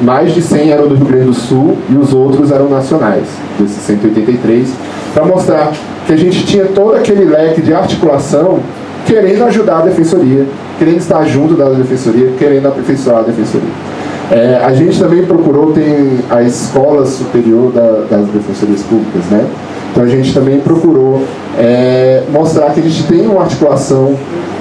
Speaker 3: Mais de 100 eram do Rio Grande do Sul e os outros eram nacionais, desses 183, para mostrar que a gente tinha todo aquele leque de articulação querendo ajudar a Defensoria, querendo estar junto da Defensoria, querendo aperfeiçoar a Defensoria. A gente também procurou, tem a Escola Superior das Defensorias Públicas, né? Então a gente também procurou mostrar que a gente tem uma articulação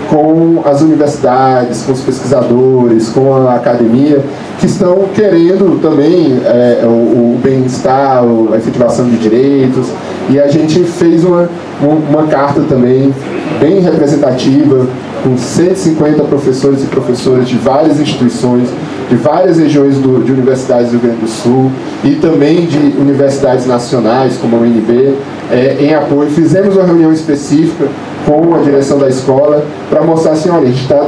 Speaker 3: com as universidades, com os pesquisadores, com a academia, que estão querendo também o bem-estar, a efetivação de direitos, e a gente fez uma carta também bem representativa, com 150 professores e professoras de várias instituições, de várias regiões de universidades do Rio Grande do Sul e também de universidades nacionais, como a UNB, em apoio. Fizemos uma reunião específica com a direção da escola para mostrar assim, olha, a gente está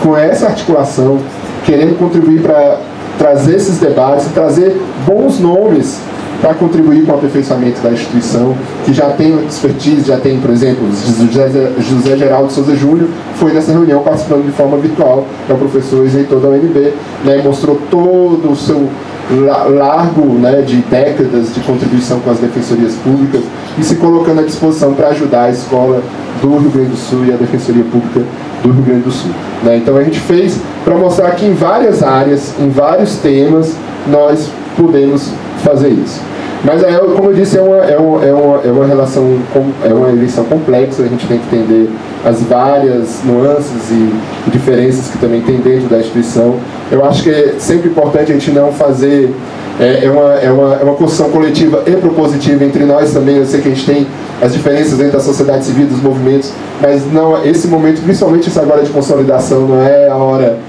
Speaker 3: com essa articulação, querendo contribuir para trazer esses debates, trazer bons nomes para contribuir com o aperfeiçoamento da instituição, que já tem expertise, já tem, por exemplo, José Geraldo Souza Júnior foi nessa reunião participando de forma virtual, que é o professor reitor da UNB, né, mostrou todo o seu largo, né, de décadas de contribuição com as defensorias públicas e se colocando à disposição para ajudar a escola do Rio Grande do Sul e a Defensoria Pública do Rio Grande do Sul. Né? Então a gente fez para mostrar que em várias áreas, em vários temas, nós podemos fazer isso. Mas, como eu disse, é uma relação, é uma eleição complexa, a gente tem que entender as várias nuances e diferenças que também tem dentro da instituição. Eu acho que é sempre importante a gente não fazer... É uma construção coletiva e propositiva entre nós também. Eu sei que a gente tem as diferenças dentro da sociedade civil, dos movimentos, mas não, esse momento, principalmente essa agora de consolidação, não é a hora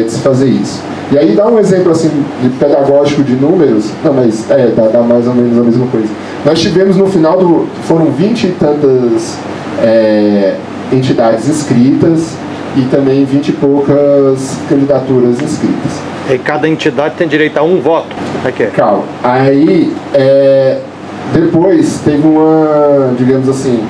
Speaker 3: de se fazer isso. E aí dá um exemplo assim, de pedagógico de números, não, mas dá mais ou menos a mesma coisa. Nós tivemos no final foram 20 e tantas entidades inscritas e também 20 e poucas candidaturas inscritas.
Speaker 4: E cada entidade tem direito a um voto? Como é que é?
Speaker 3: Calma. Aí, depois teve uma, digamos assim,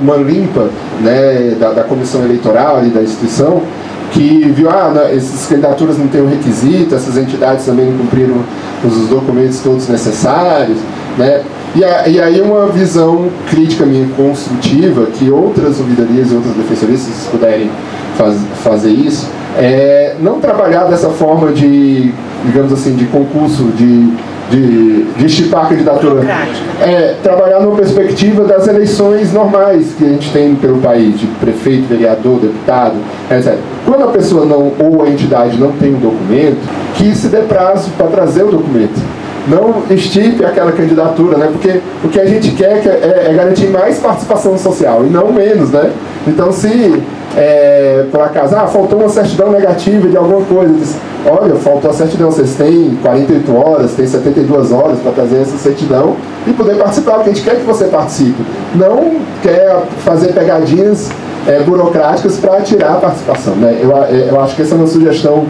Speaker 3: uma limpa, né, da comissão eleitoral e da instituição, que viu, essas candidaturas não têm o requisito, essas entidades também não cumpriram os documentos todos necessários, né? E aí uma visão crítica minha, construtiva, que outras ouvidorias e outras defensorias, se vocês puderem fazer isso, não trabalhar dessa forma de, digamos assim, de concurso, de estipar a candidatura. Trabalhar numa perspectiva das eleições normais que a gente tem pelo país, de prefeito, vereador, deputado, etc. Quando a pessoa ou a entidade não tem um documento, que se dê prazo para trazer o documento. Não estipe aquela candidatura, né? Porque o que a gente quer é garantir mais participação social e não menos, né? Então, se por acaso, faltou uma certidão negativa de alguma coisa, diz, olha, faltou a certidão, vocês têm 48 horas, têm 72 horas para trazer essa certidão e poder participar, porque a gente quer que você participe. Não quer fazer pegadinhas burocráticas para tirar a participação, né? Eu acho que essa é uma sugestão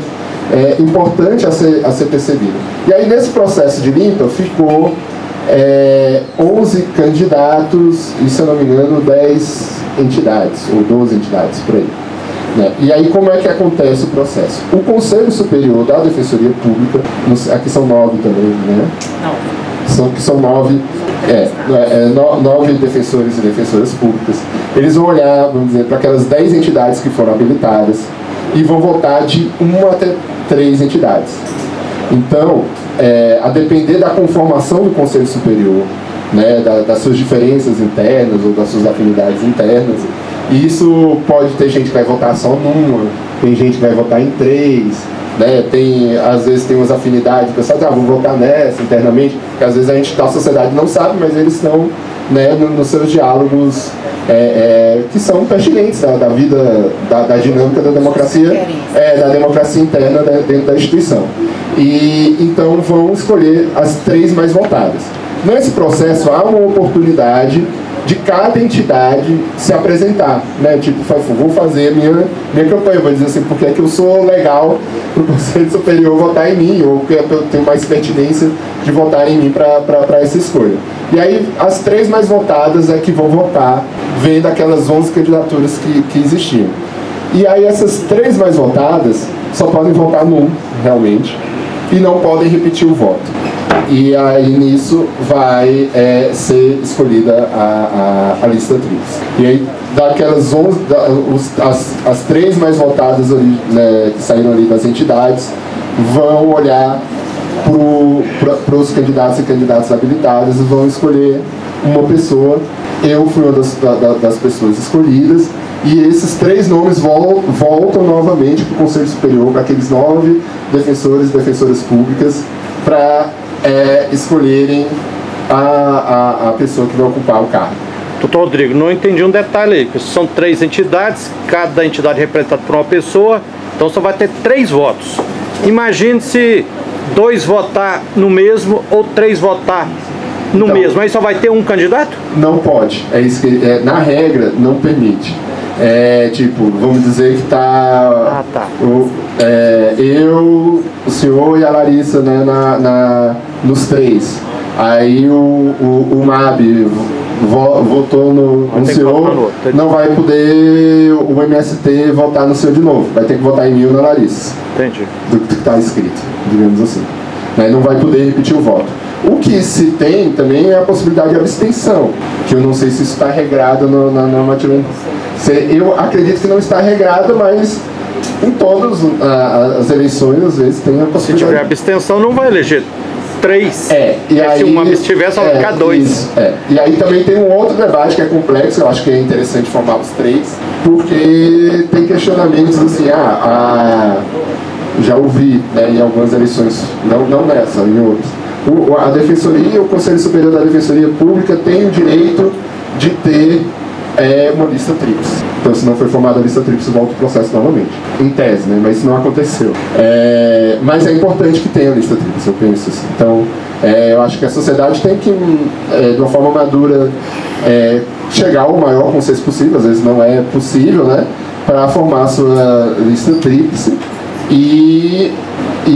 Speaker 3: importante a ser percebida. E aí, nesse processo de limpa, ficou 11 candidatos e, se eu não me engano, 10 entidades, ou 12 entidades, por aí. Né? E aí, como é que acontece o processo? O Conselho Superior da Defensoria Pública, aqui são 9 também, né? São 9 defensores e defensoras públicas. Eles vão olhar, vamos dizer, para aquelas 10 entidades que foram habilitadas e vão votar de 1 até 3 entidades. Então, a depender da conformação do Conselho Superior, né, das suas diferenças internas ou das suas afinidades internas, isso pode ter gente que vai votar só numa, tem gente que vai votar em 3, né, às vezes tem umas afinidades, o pessoal diz, vou votar nessa internamente, que às vezes a gente da sociedade não sabe, mas eles estão, né, nos seus diálogos que são pertinentes da vida, da dinâmica da democracia interna dentro da instituição. E então vão escolher as 3 mais votadas. Nesse processo há uma oportunidade de cada entidade se apresentar, né? Tipo, vou fazer a minha campanha, vou dizer assim, porque é que eu sou legal para o Conselho Superior votar em mim, ou porque eu tenho mais pertinência de votar em mim para essa escolha. E aí as 3 mais votadas é que vão votar, vendo aquelas 11 candidaturas que existiam. E aí essas 3 mais votadas só podem votar num, realmente, e não podem repetir o voto. E aí nisso vai ser escolhida a lista tríplice. E aí daquelas 11, as 3 mais votadas ali, né, que saíram ali das entidades, vão olhar para os candidatos e candidatas habilitadas e vão escolher uma pessoa. Eu fui uma das pessoas escolhidas e esses 3 nomes voltam novamente para o Conselho Superior, para aqueles 9 defensores e defensoras públicas, para escolherem a pessoa que vai ocupar o cargo.
Speaker 4: Doutor Rodrigo, não entendi um detalhe aí, são 3 entidades, cada entidade representada por uma pessoa, então só vai ter 3 votos. Imagine se 2 votar no mesmo ou 3 votar no mesmo, aí só vai ter um candidato?
Speaker 3: Não pode, é isso que, na regra não permite. Tipo, vamos dizer que tá, eu, o senhor e a Larissa, né, nos 3. Aí o MAB votou no senhor, não vai poder o MST votar no senhor de novo, vai ter que votar em mim ou na Larissa.
Speaker 4: Entendi.
Speaker 3: Do que está escrito, digamos assim. Não vai poder repetir o voto. O que se tem também é a possibilidade de abstenção, que eu não sei se isso está regrado na normativa. Eu acredito que não está regrado, mas em todas as eleições, às vezes, tem a possibilidade.
Speaker 4: Se tiver abstenção, não vai eleger 3.
Speaker 3: E aí,
Speaker 4: se um abstiver, só vai ficar 2.
Speaker 3: Isso, E aí também tem um outro debate que é complexo, eu acho que é interessante formar os 3, porque tem questionamentos assim, já ouvi, né, em algumas eleições, não nessa, em outras. A Defensoria, o Conselho Superior da Defensoria Pública tem o direito de ter uma lista tríplice. Então, se não foi formada a lista tríplice, volta o processo novamente. Em tese, né? Mas isso não aconteceu. Mas é importante que tenha a lista tríplice, eu penso assim. Então, eu acho que a sociedade tem que, de uma forma madura, chegar ao maior consenso possível, às vezes não é possível, né? Para formar a sua lista tríplice. E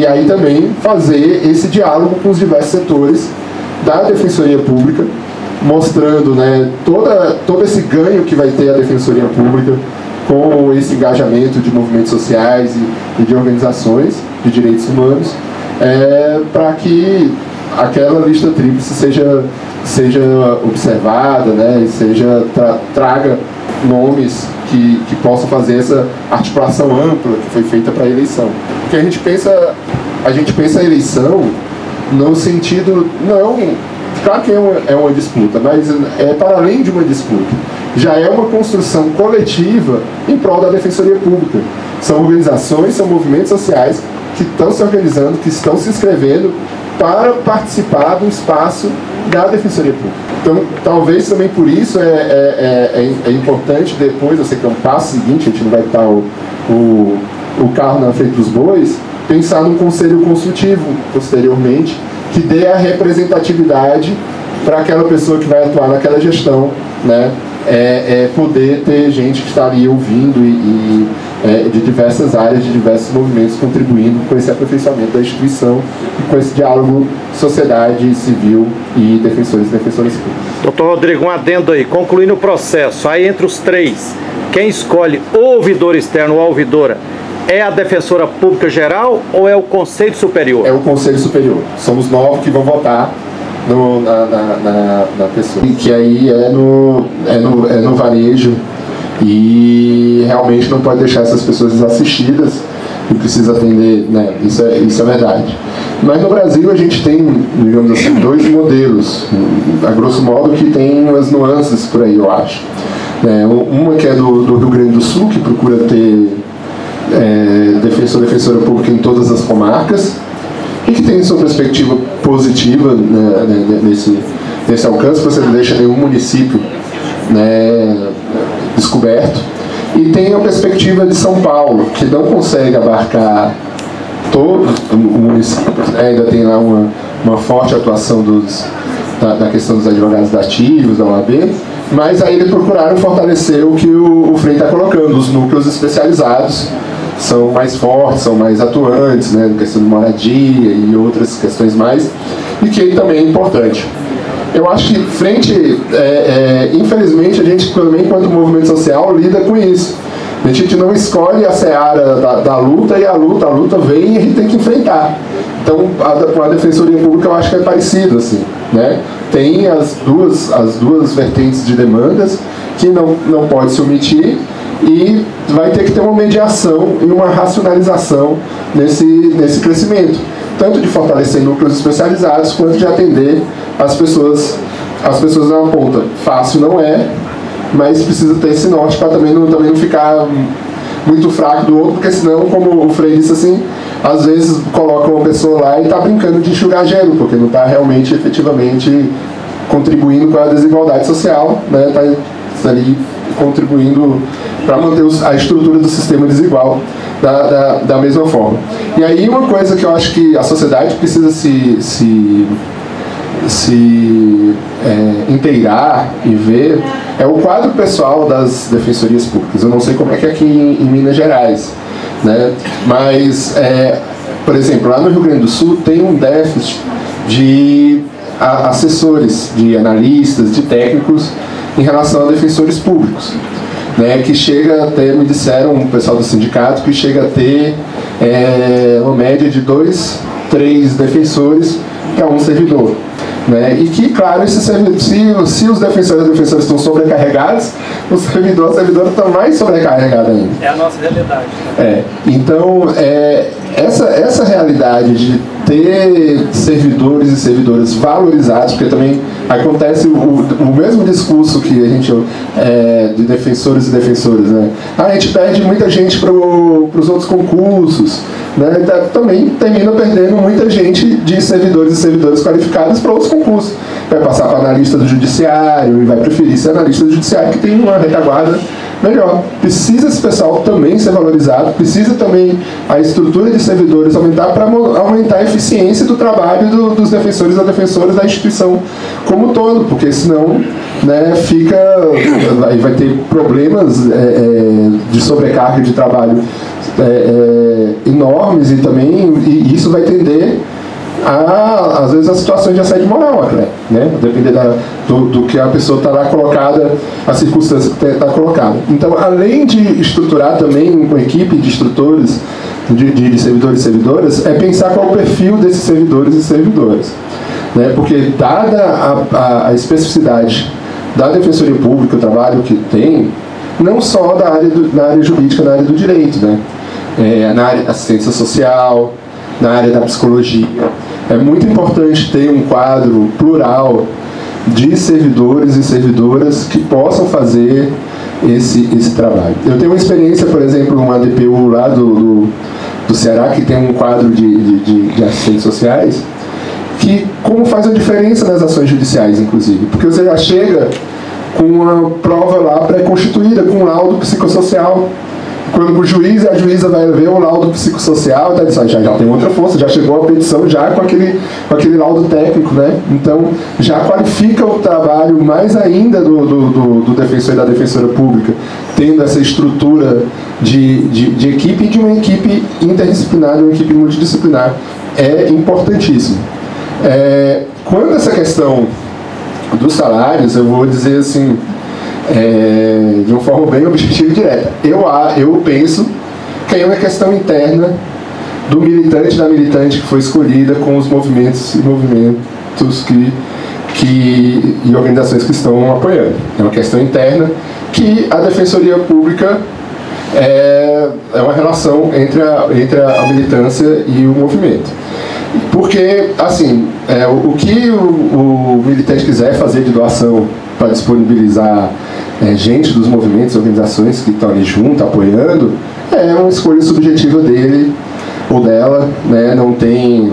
Speaker 3: aí também fazer esse diálogo com os diversos setores da Defensoria Pública, mostrando, né, todo esse ganho que vai ter a Defensoria Pública com esse engajamento de movimentos sociais e de organizações de direitos humanos, para que aquela lista tríplice seja observada, né, e traga nomes que possam fazer essa articulação ampla que foi feita para a eleição. Porque a gente pensa a eleição no sentido, claro que é uma disputa, mas é para além de uma disputa. Já é uma construção coletiva em prol da Defensoria Pública. São organizações, são movimentos sociais que estão se organizando, que estão se inscrevendo para participar do espaço da Defensoria Pública. Então, talvez também por isso é importante depois, eu sei que é um passo seguinte, a gente não vai botar o carro na frente dos bois, pensar num conselho consultivo posteriormente, que dê a representatividade para aquela pessoa que vai atuar naquela gestão, né? Poder ter gente que está ali ouvindo de diversas áreas, de diversos movimentos, contribuindo com esse aperfeiçoamento da instituição e com esse diálogo sociedade civil e defensores e defensoras públicas.
Speaker 4: Doutor Rodrigo, um adendo aí, concluindo o processo, aí entre os 3, quem escolhe o ouvidor externo ou a ouvidora é a Defensora Pública Geral ou é o Conselho Superior? É
Speaker 3: o Conselho Superior. São os 9 que vão votar na pessoa. E que aí é no varejo e realmente não pode deixar essas pessoas desassistidas e precisa atender, né? Isso é verdade. Mas no Brasil a gente tem, digamos assim, 2 modelos, a grosso modo, que tem umas nuances por aí, eu acho. Uma que é do Rio Grande do Sul, que procura ter defensora pública em todas as comarcas e que tem sua perspectiva positiva, né, nesse alcance, você não deixa nenhum município, né, descoberto. E tem a perspectiva de São Paulo, que não consegue abarcar todo o município, né? Ainda tem lá uma forte atuação da questão dos advogados dativos, da OAB, mas aí eles procuraram fortalecer o que o Frei está colocando, os núcleos especializados são mais fortes, são mais atuantes, né, na questão de moradia e outras questões mais, e que também é importante. Eu acho que infelizmente a gente também, enquanto movimento social, lida com isso. A gente não escolhe a seara da luta, e a luta vem e a gente tem que enfrentar. Então, com a Defensoria Pública eu acho que é parecido, assim, né? Tem as duas vertentes de demandas que não pode se omitir, e vai ter que ter uma mediação e uma racionalização nesse crescimento, tanto de fortalecer núcleos especializados, quanto de atender as pessoas na ponta. Fácil não é, mas precisa ter esse norte para também não ficar muito fraco do outro, porque senão, como o Frei disse assim, às vezes coloca uma pessoa lá e está brincando de enxugar gelo, porque não está realmente, efetivamente, contribuindo com a desigualdade social, né? Está ali contribuindo para manter a estrutura do sistema desigual da mesma forma. E aí uma coisa que eu acho que a sociedade precisa se inteirar e ver é o quadro pessoal das defensorias públicas. Eu não sei como é que é aqui em Minas Gerais, né? Mas, por exemplo, lá no Rio Grande do Sul tem um déficit de assessores, de analistas, de técnicos em relação a defensores públicos, né? Que chega a ter, me disseram o pessoal do sindicato, que chega a ter uma média de 2, 3 defensores para um servidor. Né? E que, claro, se os defensores e defensoras estão sobrecarregados, o servidor está mais sobrecarregado ainda.
Speaker 1: É a nossa realidade.
Speaker 3: Então, essa realidade de ter servidores e servidoras valorizados, porque também acontece o mesmo discurso que a gente de defensores e defensoras, né? A gente perde muita gente para os outros concursos, né? Também termina perdendo muita gente de servidores e servidoras qualificados para outros concursos. Vai passar para analista do judiciário e vai preferir ser analista do judiciário, que tem uma retaguarda melhor. Precisa esse pessoal também ser valorizado, precisa também a estrutura de servidores aumentar para aumentar a eficiência do trabalho dos defensores e das defensoras da instituição como um todo, porque senão, né, vai ter problemas de sobrecarga de trabalho enormes e também isso vai tender às vezes, as situações de assédio moral, né? Depender do que a pessoa está lá colocada, a circunstância que está colocada. Então, além de estruturar também uma equipe de instrutores, de servidores e servidoras, é pensar qual o perfil desses servidores e servidoras. Né? Porque, dada a especificidade da Defensoria Pública, o trabalho que tem, não só na área jurídica, na área do direito, né? Na área da assistência social, na área da psicologia. É muito importante ter um quadro plural de servidores e servidoras que possam fazer esse trabalho. Eu tenho uma experiência, por exemplo, uma DPU lá do Ceará, que tem um quadro de assistentes sociais, que como faz a diferença nas ações judiciais, inclusive. Porque você já chega com uma prova lá pré-constituída, com um laudo psicossocial. Quando o juiz e a juíza vai ver o laudo psicossocial, tá dizendo, já tem outra força, já chegou a petição já com aquele laudo técnico, né? Então, já qualifica o trabalho mais ainda do defensor e da defensora pública, tendo essa estrutura de equipe e de uma equipe interdisciplinar, uma equipe multidisciplinar. É importantíssimo. Quanto a essa questão dos salários, eu vou dizer assim, de uma forma bem objetiva e direta. Eu penso que é uma questão interna do militante, da militante que foi escolhida com os movimentos e organizações que estão apoiando. É uma questão interna que a Defensoria Pública é uma relação entre a militância e o movimento. Porque, assim, o que o militante quiser fazer de doação para disponibilizar gente dos movimentos e organizações que estão ali junto, apoiando, é uma escolha subjetiva dele ou dela, né? Não tem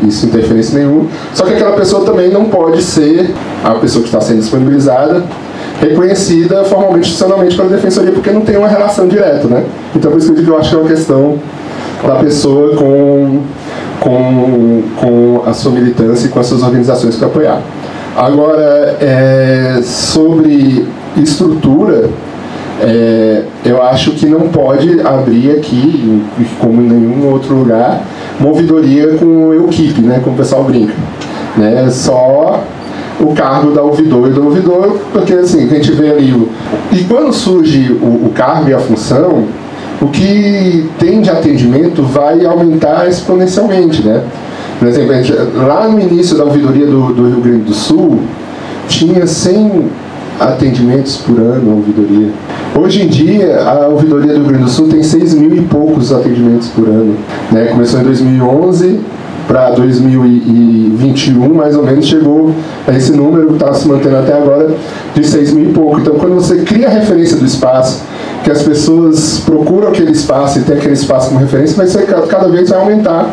Speaker 3: isso interferência nenhuma. Só que aquela pessoa também não pode ser a pessoa que está sendo disponibilizada reconhecida formalmente, institucionalmente pela Defensoria, porque não tem uma relação direta, né? Então, por isso que eu digo que eu acho que é uma questão da pessoa com a sua militância e com as suas organizações que apoiar. Agora, sobre estrutura, eu acho que não pode abrir aqui, como em nenhum outro lugar, uma ouvidoria com equipe, né, como o pessoal brinca. Né, só o cargo da ouvidor e do ouvidor, porque assim, a gente vê ali... E quando surge o cargo e a função, o que tem de atendimento vai aumentar exponencialmente, né? Por exemplo, lá no início da ouvidoria do Rio Grande do Sul, tinha 100 atendimentos por ano a ouvidoria. Hoje em dia, a ouvidoria do Rio Grande do Sul tem 6.000 e poucos atendimentos por ano. Né? Começou em 2011, para 2021, mais ou menos, chegou a esse número, que está se mantendo até agora, de 6 mil e pouco. Então, quando você cria a referência do espaço, que as pessoas procuram aquele espaço e tem aquele espaço como referência, vai ser, cada vez vai aumentar.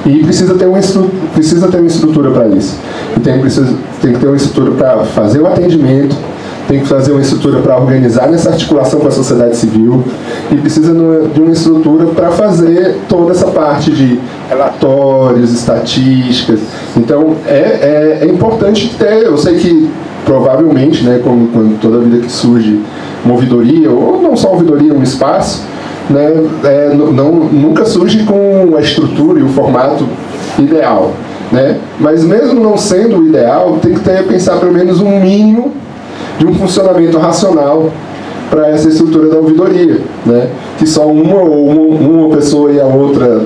Speaker 3: E precisa ter uma estrutura para isso. E tem que ter uma estrutura para fazer o atendimento, tem que fazer uma estrutura para organizar nessa articulação com a sociedade civil, e precisa de uma estrutura para fazer toda essa parte de relatórios, estatísticas. Então, é importante ter, eu sei que provavelmente, né, como toda vida que surge uma ouvidoria, ou não só uma ouvidoria, um espaço, né, nunca surge com a estrutura e o formato ideal, né? Mas mesmo não sendo o ideal, tem que pensar pelo menos um mínimo de um funcionamento racional para essa estrutura da ouvidoria, né? Que só uma pessoa e a outra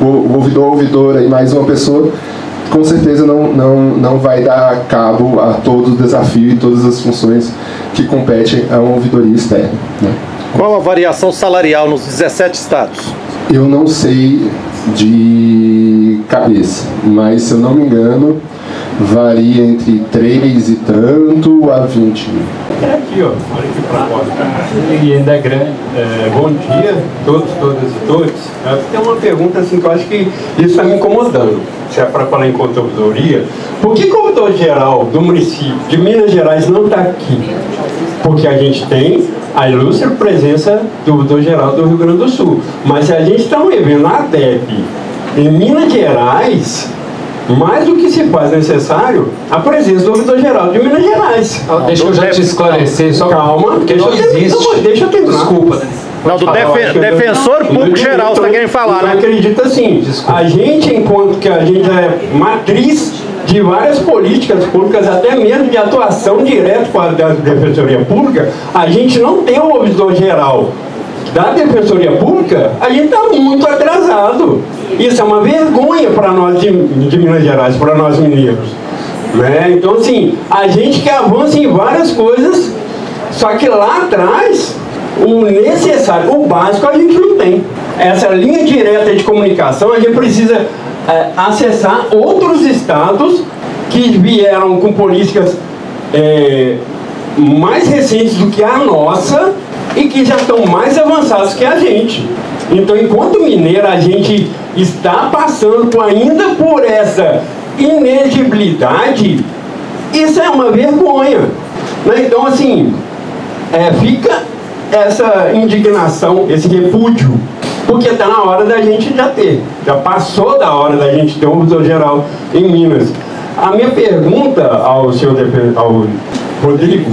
Speaker 3: o ouvidor, a ouvidora e mais uma pessoa, com certeza não vai dar cabo a todo o desafio e todas as funções que competem a uma ouvidoria externa, né?
Speaker 4: Qual a variação salarial nos 17 estados?
Speaker 3: Eu não sei de cabeça, mas se eu não me engano, varia entre 3 e tanto a 20 mil.
Speaker 5: É aqui, ó, olha que proposta. E ainda é grande. Bom dia, todas e todos. Tem uma pergunta assim que eu acho que isso está me incomodando. Se é para falar em conta ouvidoria, por que o ouvidor-geral do município de Minas Gerais não está aqui? Porque a gente tem a ilustre presença do ouvidor-geral do Rio Grande do Sul. Mas se a gente está revendo a ADEP em Minas Gerais, mais do que se faz necessário a presença do ouvidor-geral de Minas Gerais.
Speaker 1: Deixa eu já te esclarecer, só
Speaker 5: calma,
Speaker 1: porque não existe.
Speaker 5: Deixa eu terminar.
Speaker 1: Desculpa,
Speaker 4: não, do defensor público geral, você está querendo falar, né?
Speaker 5: Eu acredito assim, a gente, enquanto que a gente é matriz de várias políticas públicas, até mesmo de atuação direta com a Defensoria Pública, a gente não tem o ouvidor-geral da Defensoria Pública, a gente está muito atrasado. Isso é uma vergonha para nós de Minas Gerais, para nós mineiros, né? Então, assim, a gente que avança em várias coisas, só que lá atrás, o necessário, o básico, a gente não tem. Essa linha direta de comunicação, a gente precisa acessar outros estados que vieram com políticas mais recentes do que a nossa e que já estão mais avançados que a gente. Então, enquanto mineiro, a gente está passando ainda por essa inegibilidade. Isso é uma vergonha, né? Então, assim, fica essa indignação, esse repúdio, porque está na hora da gente já passou da hora da gente ter um ouvidor-geral em Minas. A minha pergunta ao Rodrigo,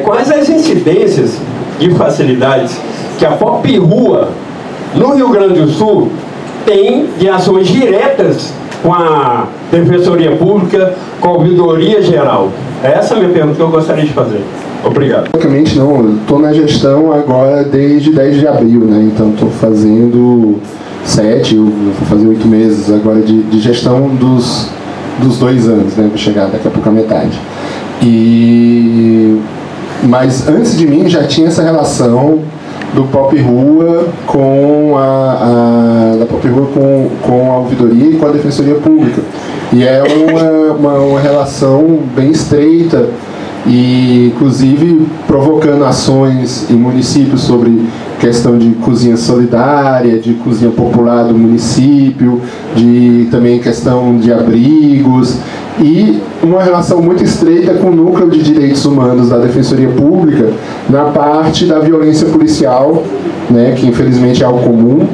Speaker 5: quais as incidências e facilidades que a POP-RUA no Rio Grande do Sul tem de ações diretas com a Defensoria Pública, com a Ouvidoria Geral? Essa é a minha pergunta que eu gostaria de fazer. Obrigado.
Speaker 3: Basicamente não, eu estou na gestão agora desde 10 de abril, né? Então estou fazendo vou fazer 8 meses agora de gestão dos 2 anos, né? Vou chegar daqui a pouco a metade. Mas antes de mim já tinha essa relação do POP-RUA com com a ouvidoria e com a Defensoria Pública. E é uma relação bem estreita, e inclusive provocando ações em municípios sobre questão de cozinha solidária, de cozinha popular do município, de também questão de abrigos, e uma relação muito estreita com o núcleo de direitos humanos da Defensoria Pública na parte da violência policial, né, que infelizmente é algo comum,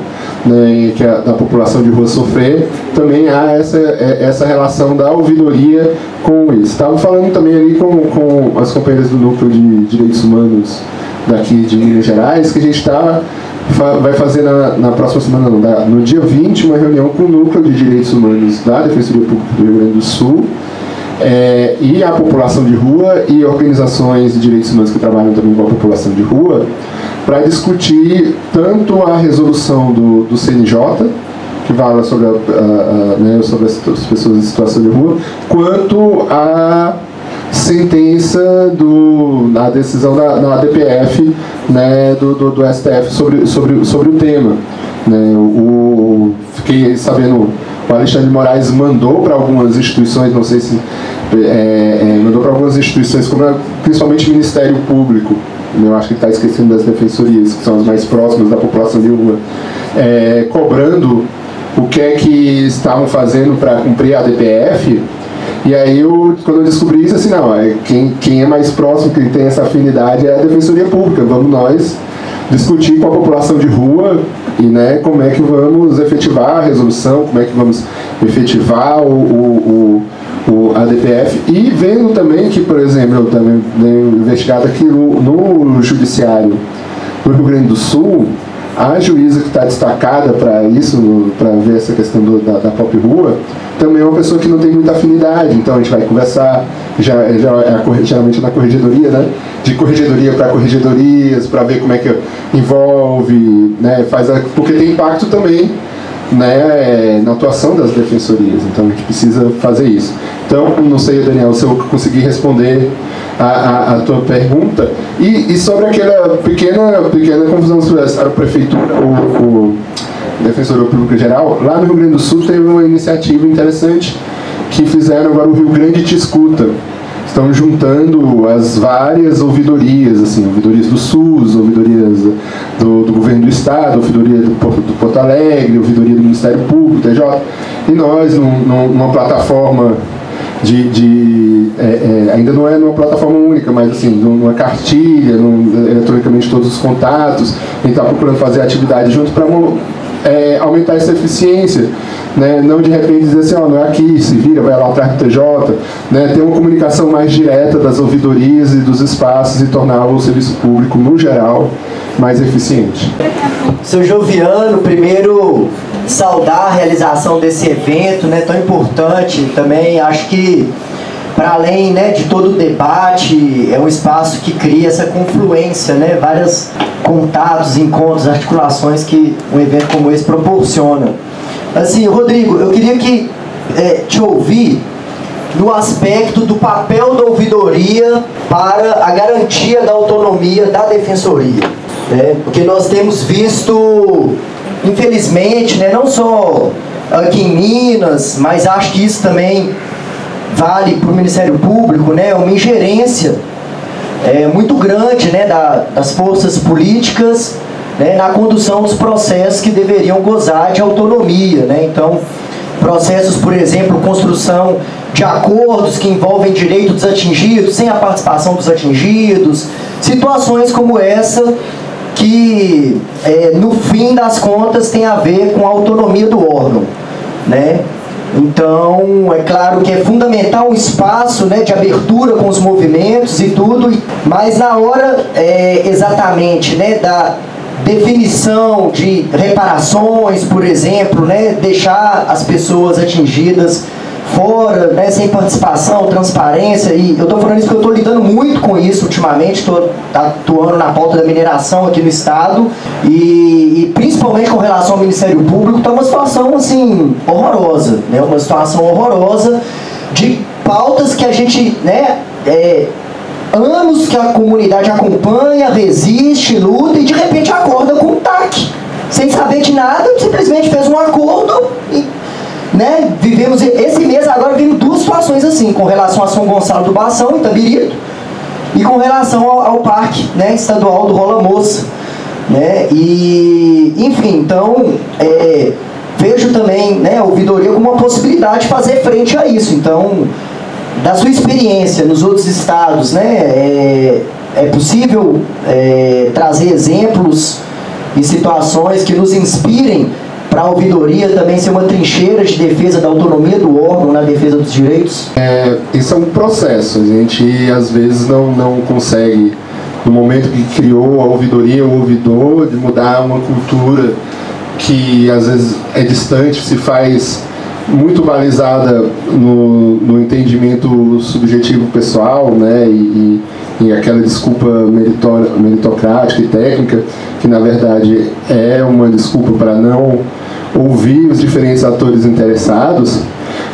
Speaker 3: né, que a população de rua sofrer. Também há essa relação da ouvidoria com isso. Estava falando também ali com as companheiras do núcleo de direitos humanos daqui de Minas Gerais, que a gente vai fazer na próxima semana, no dia 20, uma reunião com o núcleo de direitos humanos da Defensoria Pública do Rio Grande do Sul, e a população de rua e organizações de direitos humanos que trabalham também com a população de rua, para discutir tanto a resolução do CNJ, que fala sobre, sobre as pessoas em situação de rua, quanto a sentença da decisão da ADPF, né, do STF sobre o tema, né? fiquei sabendo, o Alexandre de Moraes mandou para algumas instituições, não sei se mandou para algumas instituições, como principalmente o Ministério Público, eu acho que está esquecendo das defensorias, que são as mais próximas da população de rua, cobrando o que é que estavam fazendo para cumprir a DPF. E aí, quando eu descobri isso, assim, não, quem é mais próximo, quem tem essa afinidade é a Defensoria Pública. Vamos nós discutir com a população de rua e, né, como é que vamos efetivar a resolução, como é que vamos efetivar a DPF. E vendo também que, por exemplo, eu também tenho investigado aqui no Judiciário do Rio Grande do Sul, a juíza que está destacada para isso, para ver essa questão da pop rua, também é uma pessoa que não tem muita afinidade. Então a gente vai conversar, geralmente na corregedoria, né? De corregedoria para corregedorias, para ver como é que envolve, né? Porque tem impacto também, né, na atuação das defensorias. Então a gente precisa fazer isso. Então, não sei, Daniel, se eu conseguir responder a tua pergunta. E sobre aquela pequena confusão sobre a prefeitura ou o Defensoria Pública Geral, lá no Rio Grande do Sul teve uma iniciativa interessante que fizeram agora o Rio Grande Te Escuta. Estão juntando as várias ouvidorias, assim, ouvidorias do SUS, ouvidorias do Governo do Estado, ouvidoria do Porto Alegre, ouvidoria do Ministério Público, TJ, e nós, numa plataforma ainda não é numa plataforma única, mas assim, numa cartilha, eletronicamente todos os contatos, a gente está procurando fazer atividade junto para aumentar essa eficiência, né? Não de repente dizer assim, não é aqui, se vira, vai lá atrás do TJ, né? Ter uma comunicação mais direta das ouvidorias e dos espaços e tornar o serviço público, no geral, mais eficiente.
Speaker 6: Seu Joviano, primeiro saudar a realização desse evento, né, tão importante. Também acho que, para além, né, de todo o debate, é um espaço que cria essa confluência, né, vários contatos, encontros, articulações que um evento como esse proporciona. Assim, Rodrigo, eu queria te ouvir no aspecto do papel da ouvidoria para a garantia da autonomia da defensoria, né? Porque nós temos visto, infelizmente, né, não só aqui em Minas, mas acho que isso também vale para o Ministério Público, né, uma ingerência muito grande, né, das forças políticas, né, na condução dos processos que deveriam gozar de autonomia, né? Então, processos, por exemplo, construção de acordos que envolvem direitos dos atingidos, sem a participação dos atingidos, situações como essa que, no fim das contas, tem a ver com a autonomia do órgão, né? Então, é claro que é fundamental um espaço, né, de abertura com os movimentos e tudo, mas na hora exatamente, né, da definição de reparações, por exemplo, né, deixar as pessoas atingidas fora, né, sem participação, transparência, e eu estou falando isso porque eu estou lidando muito com isso ultimamente, estou atuando na pauta da mineração aqui no estado, e principalmente com relação ao Ministério Público, está uma situação assim, horrorosa, né, uma situação horrorosa de pautas que a gente, né, anos que a comunidade acompanha, resiste, luta e de repente acorda com um TAC, sem saber de nada, simplesmente fez um acordo e, né, vivemos esse mês, agora vimos duas situações assim, com relação a São Gonçalo do Bação, Itabirito, e com relação ao parque, né, estadual do Rola Moça, né, e enfim, então vejo também, né, a ouvidoria como uma possibilidade de fazer frente a isso. Então, da sua experiência nos outros estados, né, é possível trazer exemplos e situações que nos inspirem para a ouvidoria também ser uma trincheira de defesa da autonomia do órgão na defesa dos direitos?
Speaker 3: Isso é um processo, a gente às vezes não consegue, no momento que criou a ouvidoria, o ouvidor, de mudar uma cultura que às vezes é distante, se faz muito balizada no entendimento subjetivo pessoal, né, e aquela desculpa meritocrática e técnica, que na verdade é uma desculpa para não ouvir os diferentes atores interessados,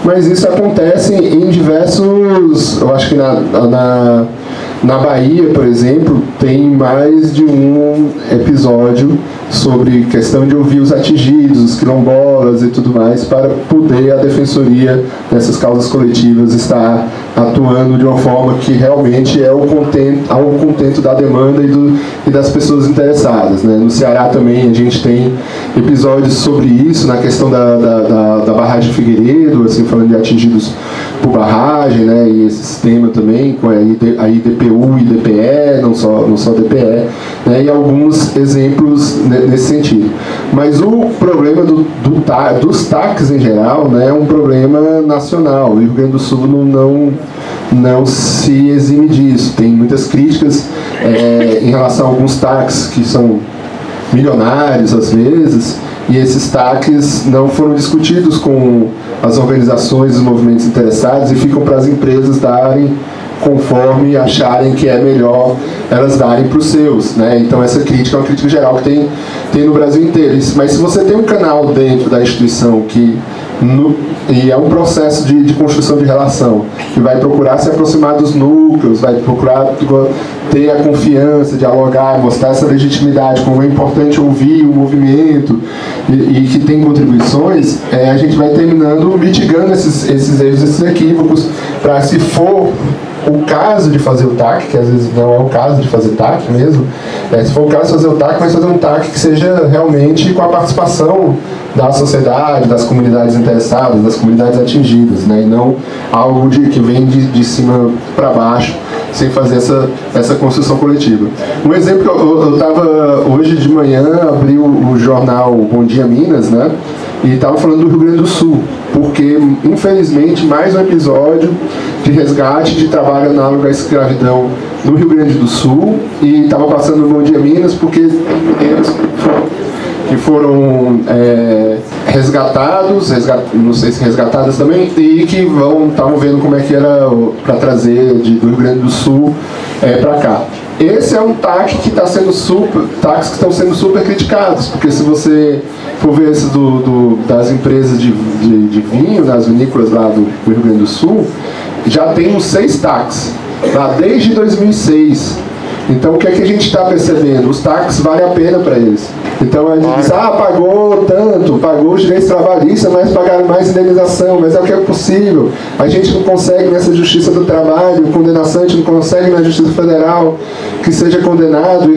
Speaker 3: mas isso acontece em diversos, eu acho que na Bahia, por exemplo, tem mais de um episódio sobre questão de ouvir os atingidos, os quilombolas e tudo mais, para poder a defensoria nessas causas coletivas estar atuando de uma forma que realmente é ao contento da demanda e das pessoas interessadas, né? No Ceará também a gente tem episódios sobre isso, na questão da barragem Figueiredo, assim, falando de atingidos por barragem, né? E esse sistema também, com a IDPU e IDPE, não só DPE, né? E alguns exemplos nesse sentido. Mas o problema dos TACs em geral, né, é um problema nacional. O Rio Grande do Sul não se exime disso. Tem muitas críticas em relação a alguns TACs que são milionários às vezes, e esses TACs não foram discutidos com as organizações e os movimentos interessados e ficam para as empresas darem conforme acharem que é melhor elas darem para os seus, né? Então essa crítica é uma crítica geral que tem no Brasil inteiro. Mas se você tem um canal dentro da instituição e é um processo de construção de relação, que vai procurar se aproximar dos núcleos, vai procurar ter a confiança, dialogar, mostrar essa legitimidade, como é importante ouvir o movimento e que tem contribuições, a gente vai terminando mitigando esses erros, esses equívocos, para, se for o caso de fazer o TAC, que às vezes não é o caso de fazer TAC mesmo, se for o caso de fazer o TAC, mas fazer um TAC que seja realmente com a participação da sociedade, das comunidades interessadas, das comunidades atingidas, né? E não algo que vem de cima para baixo, sem fazer essa construção coletiva. Um exemplo, eu estava hoje de manhã, abri o jornal Bom Dia Minas, né? E estava falando do Rio Grande do Sul, porque, infelizmente, mais um episódio de resgate de trabalho análogo à escravidão no Rio Grande do Sul, e estava passando no Bom Dia Minas, porque eles que foram resgatados, não sei se resgatadas também, e que estavam vendo como é que era para trazer do Rio Grande do Sul para cá. Esse é um TAC que está sendo TACs que estão sendo super criticados, porque se você for ver esse das empresas de vinho, das vinícolas lá do Rio Grande do Sul, já tem uns 6 TACs, lá desde 2006. Então o que é que a gente está percebendo? Os TACs valem a pena para eles. Então a gente diz, pagou tanto, pagou os direitos trabalhistas, mas pagaram mais indenização, mas é o que é possível. A gente não consegue nessa Justiça do Trabalho, condenação, a gente não consegue na Justiça Federal que seja condenado, e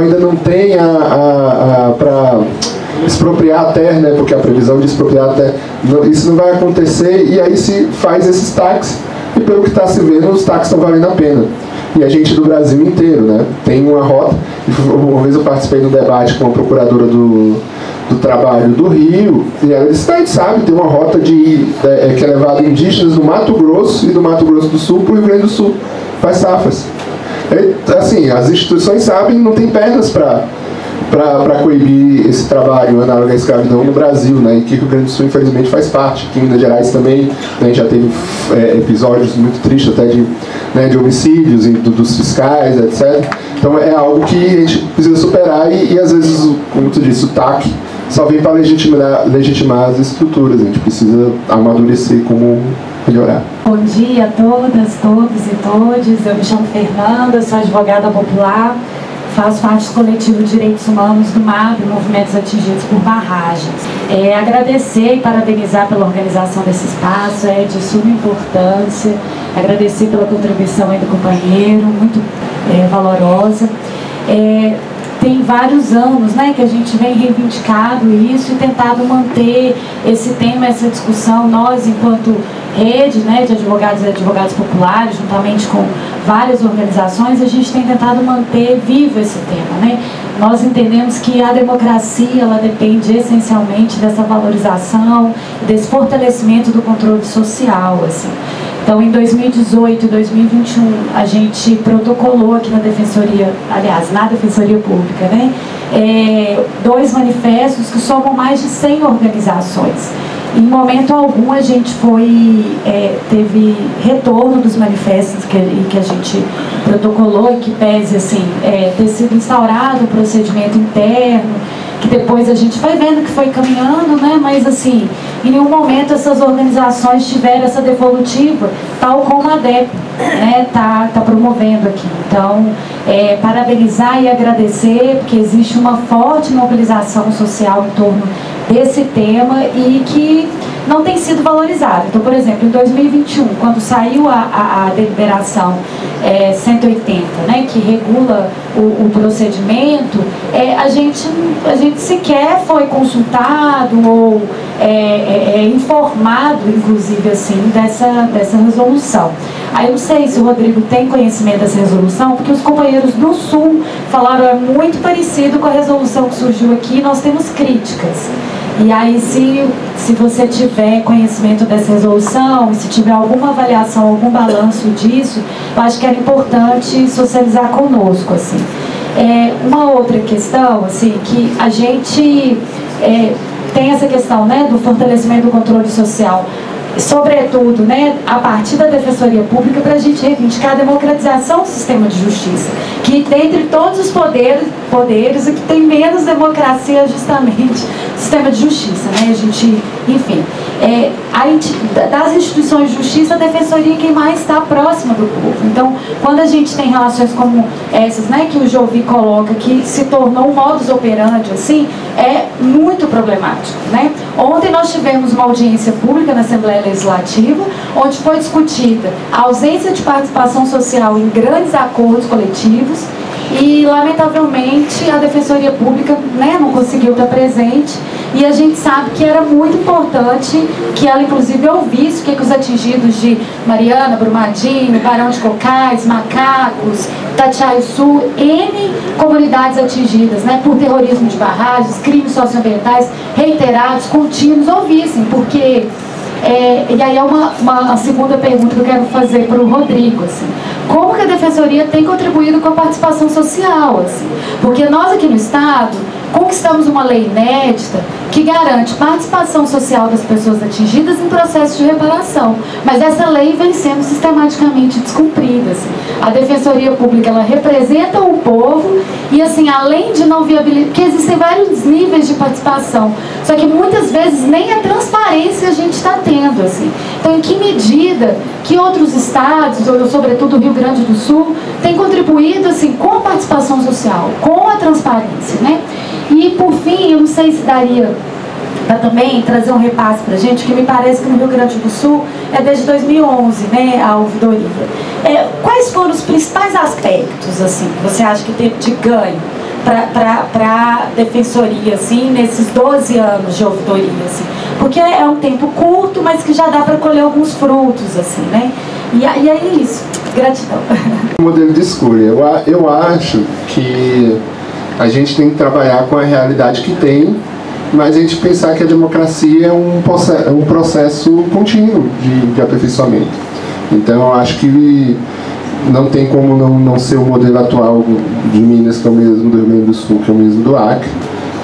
Speaker 3: ainda não tem para expropriar a terra, né? Porque a previsão de expropriar a terra, isso não vai acontecer, e aí se faz esses TACs, e pelo que está se vendo, os TACs estão valendo a pena. E a gente do Brasil inteiro, né? Tem uma rota. Uma vez eu participei de um debate com a procuradora do Trabalho do Rio, e ela disse: a gente sabe, tem uma rota que é levada indígenas do Mato Grosso e do Mato Grosso do Sul para o Rio Grande do Sul, faz safras. Assim, as instituições sabem, não tem pernas para coibir esse trabalho análogo à escravidão no Brasil, né? E que o Rio Grande do Sul, infelizmente, faz parte. Aqui em Minas Gerais também, né, a gente já teve episódios muito tristes até de homicídios dos fiscais, etc. Então é algo que a gente precisa superar e às vezes, como tu disse, o TAC só vem para legitimar as estruturas. A gente precisa amadurecer como melhorar.
Speaker 7: Bom dia a todas, todos e todes. Eu me chamo Fernanda, sou advogada popular. Faço parte do coletivo de Direitos Humanos do MAB, Movimentos Atingidos por Barragens. Agradecer e parabenizar pela organização desse espaço, é de suma importância. Agradecer pela contribuição aí do companheiro, muito valorosa. Tem vários anos, né, que a gente vem reivindicado isso e tentado manter esse tema, essa discussão. Nós, enquanto rede, né, de advogados e advogadas populares, juntamente com várias organizações, a gente tem tentado manter vivo esse tema, né? Nós entendemos que a democracia, ela depende essencialmente dessa valorização, desse fortalecimento do controle social, assim. Então, em 2018 e 2021, a gente protocolou aqui na Defensoria, aliás, na Defensoria Pública, né, 2 manifestos que somam mais de 100 organizações. Em momento algum a gente teve retorno dos manifestos que a gente protocolou, e que pese assim, ter sido instaurado um procedimento interno que depois a gente foi vendo que foi caminhando, né? Mas assim, em nenhum momento essas organizações tiveram essa devolutiva, tal como a DEP, né, tá promovendo aqui. Então, parabenizar e agradecer, porque existe uma forte mobilização social em torno desse tema e que não tem sido valorizado. Então, por exemplo, em 2021, quando saiu a deliberação 180, né, que regula o procedimento, a gente sequer foi consultado ou informado, inclusive, assim, dessa resolução. Aí eu não sei se o Rodrigo tem conhecimento dessa resolução, porque os companheiros do Sul falaram é muito parecido com a resolução que surgiu aqui, nós temos críticas. E aí, se você tiver conhecimento dessa resolução, se tiver alguma avaliação, algum balanço disso, eu acho que era importante socializar conosco, assim. Uma outra questão, assim, que a gente tem essa questão, né, do fortalecimento do controle social, sobretudo, né, a partir da Defensoria Pública, para a gente reivindicar a democratização do sistema de justiça, que dentre todos os poderes, o que tem menos democracia é justamente o sistema de justiça, né? A gente, enfim, das instituições de justiça, a Defensoria é quem mais está próxima do povo. Então, quando a gente tem relações como essas, né, que o Jovi coloca, que se tornou um modus operandi, assim, é muito problemático, né? Ontem nós tivemos uma audiência pública na Assembleia Legislativa, onde foi discutida a ausência de participação social em grandes acordos coletivos e, lamentavelmente, a Defensoria Pública, né, não conseguiu estar presente, e a gente sabe que era muito importante que ela, inclusive, ouvisse o que os atingidos de Mariana, Brumadinho, Barão de Cocais, Macacos, Itatiaia Sul, N comunidades atingidas, né, por terrorismo de barragens, crimes socioambientais reiterados, contínuos, ouvissem, porque... e aí é uma segunda pergunta que eu quero fazer para o Rodrigo, assim. Como que a Defensoria tem contribuído com a participação social, assim? Porque nós aqui no Estado conquistamos uma lei inédita que garante participação social das pessoas atingidas em processo de reparação, mas essa lei vem sendo sistematicamente descumprida, assim. A Defensoria Pública, ela representa o povo e, assim, além de não viabilizar, porque existem vários níveis de participação, só que muitas vezes nem a transparência a gente está tendo, assim. Então, em que medida que outros estados, ou sobretudo o Rio Grande do Sul, têm contribuído, assim, com a participação social, com a transparência, né? E, por fim, eu não sei se daria para também trazer um repasse para a gente, que me parece que no Rio Grande do Sul é desde 2011, né, a ouvidoria. Quais foram os principais aspectos, assim, que você acha que teve de ganho para a Defensoria, assim, nesses 12 anos de ouvidoria, assim? Porque é um tempo curto, mas que já dá para colher alguns frutos, assim, né? E é isso. Gratidão.
Speaker 3: Modelo de escolha. Eu acho que a gente tem que trabalhar com a realidade que tem, mas a gente pensar que a democracia é um processo contínuo de aperfeiçoamento. Então, eu acho que não tem como não ser o modelo atual de Minas, que é o mesmo do Rio Grande do Sul, que é o mesmo do Acre,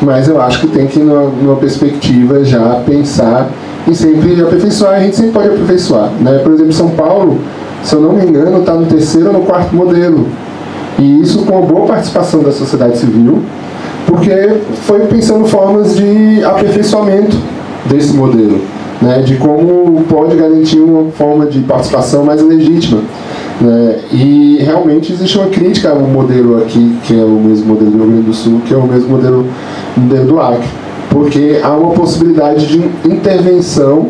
Speaker 3: mas eu acho que tem que, numa perspectiva, já pensar em sempre aperfeiçoar. A gente sempre pode aperfeiçoar, né? Por exemplo, São Paulo, se eu não me engano, está no 3º ou no 4º modelo. E isso com a boa participação da sociedade civil, porque foi pensando formas de aperfeiçoamento desse modelo, né, de como pode garantir uma forma de participação mais legítima, né, e realmente existe uma crítica ao modelo aqui, que é o mesmo modelo do Rio Grande do Sul, que é o mesmo modelo do Acre, porque há uma possibilidade de intervenção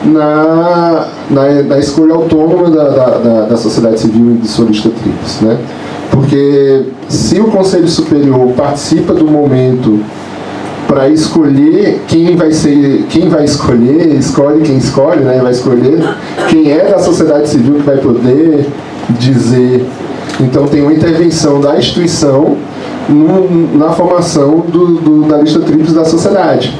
Speaker 3: na escolha autônoma da sociedade civil e de sua lista tríplice, né? Porque se o Conselho Superior participa do momento para escolher quem vai escolher, escolhe quem escolhe, né? Vai escolher quem é da sociedade civil que vai poder dizer. Então tem uma intervenção da instituição na formação da lista tríplice da sociedade,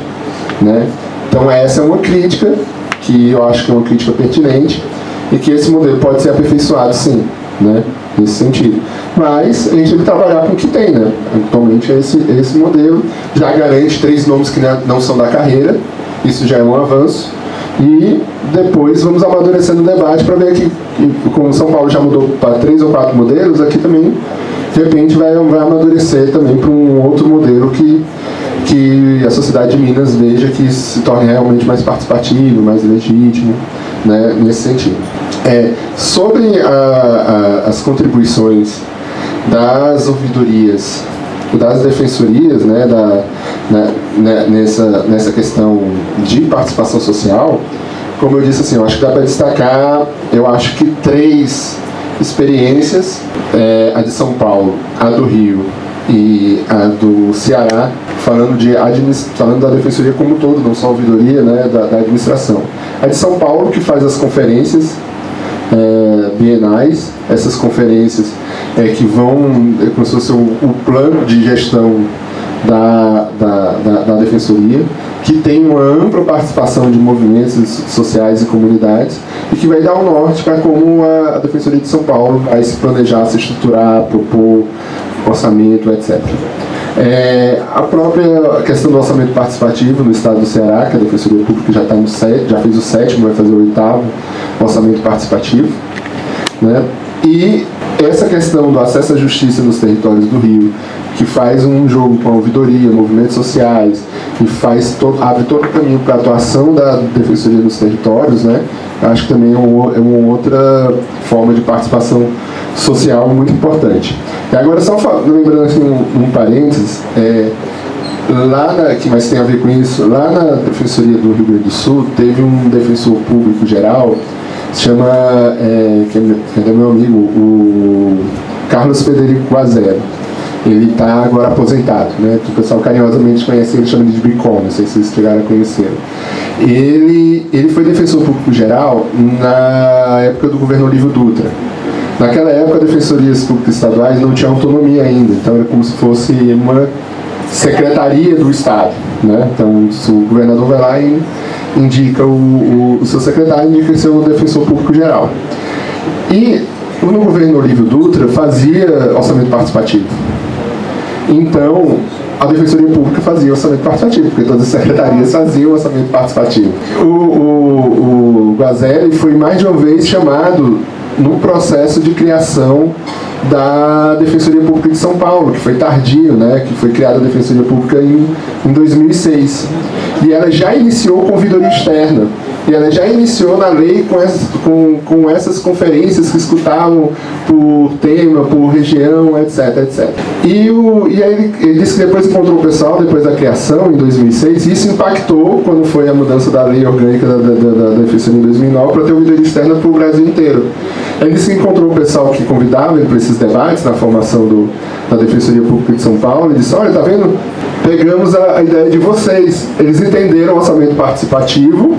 Speaker 3: né? Então essa é uma crítica que eu acho que é uma crítica pertinente e que esse modelo pode ser aperfeiçoado, sim, né? Nesse sentido. Mas a gente tem que trabalhar com o que tem, né? Atualmente esse modelo já garante 3 nomes que não são da carreira, isso já é um avanço, e depois vamos amadurecendo o debate para ver que, como São Paulo já mudou para 3 ou 4 modelos, aqui também, de repente, vai amadurecer também para um outro modelo que que a sociedade de Minas veja que isso se torne realmente mais participativo, mais legítimo, né, nesse sentido. Sobre as contribuições das ouvidorias, das defensorias, né, nessa questão de participação social, como eu disse, assim, eu acho que dá para destacar, eu acho que 3 experiências, a de São Paulo, a do Rio e a do Ceará, falando da defensoria como um todo, não só a ouvidoria, né, da administração. A de São Paulo, que faz as conferências bienais, essas conferências que vão, como se fosse o plano de gestão da defensoria, que tem uma ampla participação de movimentos sociais e comunidades, e que vai dar um norte para como a Defensoria de São Paulo vai se planejar, se estruturar, propor orçamento, etc. A própria questão do orçamento participativo no estado do Ceará, que a Defensoria Pública já está no 7, já fez o 7º, vai fazer o 8º orçamento participativo, né? E essa questão do acesso à justiça nos territórios do Rio, que faz um jogo com a ouvidoria, movimentos sociais, e abre todo o caminho para a atuação da defensoria nos territórios, né? Acho que também é uma outra forma de participação social muito importante. E agora, só lembrando assim, um parênteses, mas tem a ver com isso, lá na Defensoria do Rio Grande do Sul, teve um defensor público geral, se chama, que é meu amigo, o Carlos Federico Guazero. Ele está agora aposentado, né? O pessoal carinhosamente conhece ele, chama de Bicom, não sei se vocês chegaram a conhecer. Ele foi defensor público geral na época do governo Olívio Dutra. Naquela época, as defensorias públicas estaduais não tinham autonomia ainda, então era como se fosse uma secretaria do Estado, né? Então, se o governador vai lá e indica o seu secretário, indica o seu defensor público geral. E no governo Olívio Dutra fazia orçamento participativo. Então, a Defensoria Pública fazia orçamento participativo, porque todas as secretarias faziam orçamento participativo. O Guazelli foi mais de uma vez chamado no processo de criação da Defensoria Pública de São Paulo, que foi tardio, né, que foi criada a Defensoria Pública em 2006. E ela já iniciou com ouvidoria externa. E ela já iniciou na lei com essas conferências que escutavam por tema, por região, etc, etc. E aí ele disse que depois encontrou o pessoal, depois da criação, em 2006, e isso impactou quando foi a mudança da lei orgânica da Defensoria em 2009 para ter ouvidoria externa para o Brasil inteiro. Ele disse que encontrou o pessoal que convidava ele para esses debates na formação da Defensoria Pública de São Paulo, e disse, olha, tá vendo? Pegamos a ideia de vocês. Eles entenderam o orçamento participativo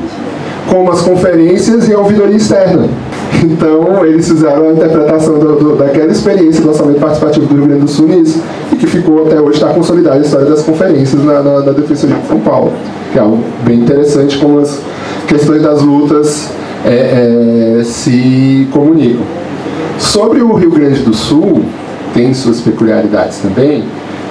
Speaker 3: como as conferências e a ouvidoria externa. Então, eles fizeram a interpretação daquela experiência do orçamento participativo do Rio Grande do Sul nisso, e que ficou até hoje, está consolidada a história das conferências na Defensoria de São Paulo, que é algo bem interessante como as questões das lutas se comunicam. Sobre o Rio Grande do Sul, tem suas peculiaridades também,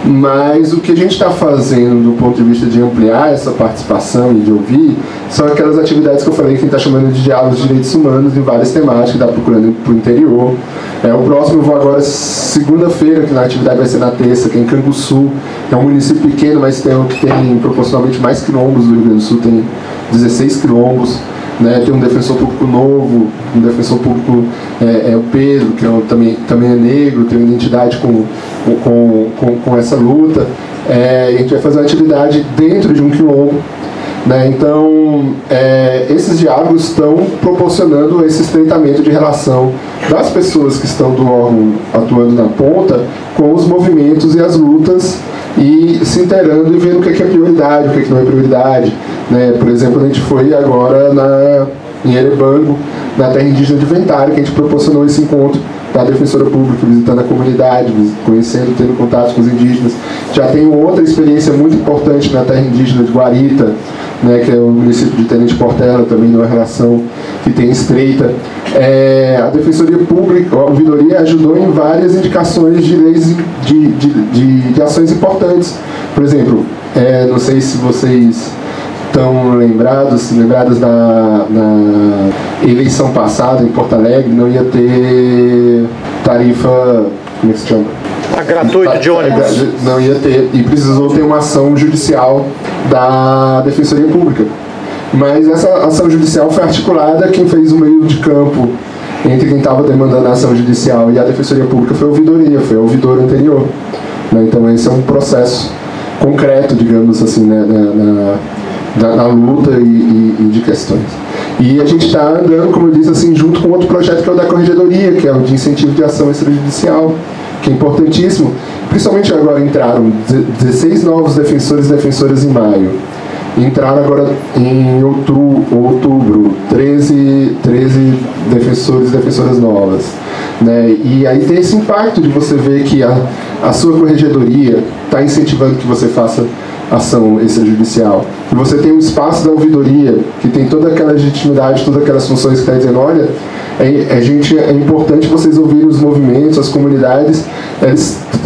Speaker 3: mas o que a gente está fazendo do ponto de vista de ampliar essa participação e de ouvir são aquelas atividades que eu falei que a gente está chamando de diálogos de direitos humanos em várias temáticas, que está procurando para o interior. O próximo eu vou agora segunda-feira, que na atividade vai ser na terça, que é em Canguçu. É um município pequeno, mas tem proporcionalmente mais quilombos do Rio Grande do Sul, tem 16 quilombos. Né, tem um defensor público novo, um defensor público o Pedro, que também é negro, tem uma identidade com essa luta. A gente vai fazer uma atividade dentro de um quilombo, né, então esses diálogos estão proporcionando esse estreitamento de relação das pessoas que estão do órgão atuando na ponta com os movimentos e as lutas, e se inteirando e vendo o que é prioridade, o que não é prioridade. Né? Por exemplo, a gente foi agora em Erebango, na terra indígena de Ventário, que a gente proporcionou esse encontro da Defensora Pública, visitando a comunidade, conhecendo, tendo contato com os indígenas. Já tem outra experiência muito importante na terra indígena de Guarita, né, que é o município de Tenente Portela, também numa relação que tem estreita. A Defensoria Pública, a ouvidoria, ajudou em várias indicações de leis de ações importantes. Por exemplo, não sei se vocês estão lembradas na eleição passada em Porto Alegre, não ia ter tarifa, como é que se chama?
Speaker 4: gratuito de ônibus.
Speaker 3: Não ia ter, e precisou ter uma ação judicial da Defensoria Pública. Mas essa ação judicial foi articulada, quem fez o meio de campo entre quem estava demandando a ação judicial e a Defensoria Pública foi a ouvidoria, foi a ouvidora anterior. Né? Então esse é um processo concreto, digamos assim, né, na luta e de questões. E a gente está andando, como eu disse, assim, junto com outro projeto que é o da Corregedoria, que é o de incentivo de ação extrajudicial, que é importantíssimo. Principalmente agora entraram 16 novos defensores e defensoras em maio. Entraram agora em outubro 13 defensores e defensoras novas. Né? E aí tem esse impacto de você ver que a sua corregedoria está incentivando que você faça ação extrajudicial. E você tem um espaço da ouvidoria, que tem toda aquela legitimidade, todas aquelas funções que está dizendo, olha, é importante vocês ouvirem os movimentos, as comunidades,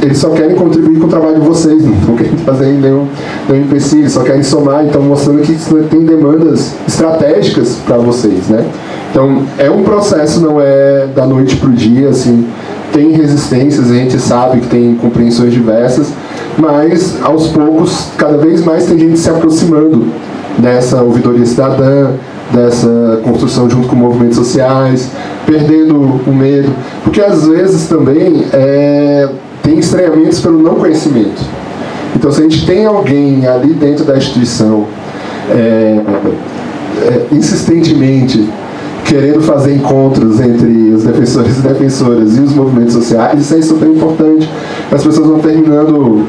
Speaker 3: eles só querem contribuir com o trabalho de vocês, não querem fazer nenhum empecilho, só querem somar, então mostrando que tem demandas estratégicas para vocês, né? Então, é um processo, não é da noite para o dia, assim, tem resistências, a gente sabe que tem compreensões diversas, mas, aos poucos, cada vez mais tem gente se aproximando dessa ouvidoria cidadã, dessa construção junto com movimentos sociais, perdendo o medo, porque às vezes também tem estranhamentos pelo não conhecimento. Então, se a gente tem alguém ali dentro da instituição insistentemente querendo fazer encontros entre os defensores e defensoras e os movimentos sociais, isso é super importante. As pessoas vão terminando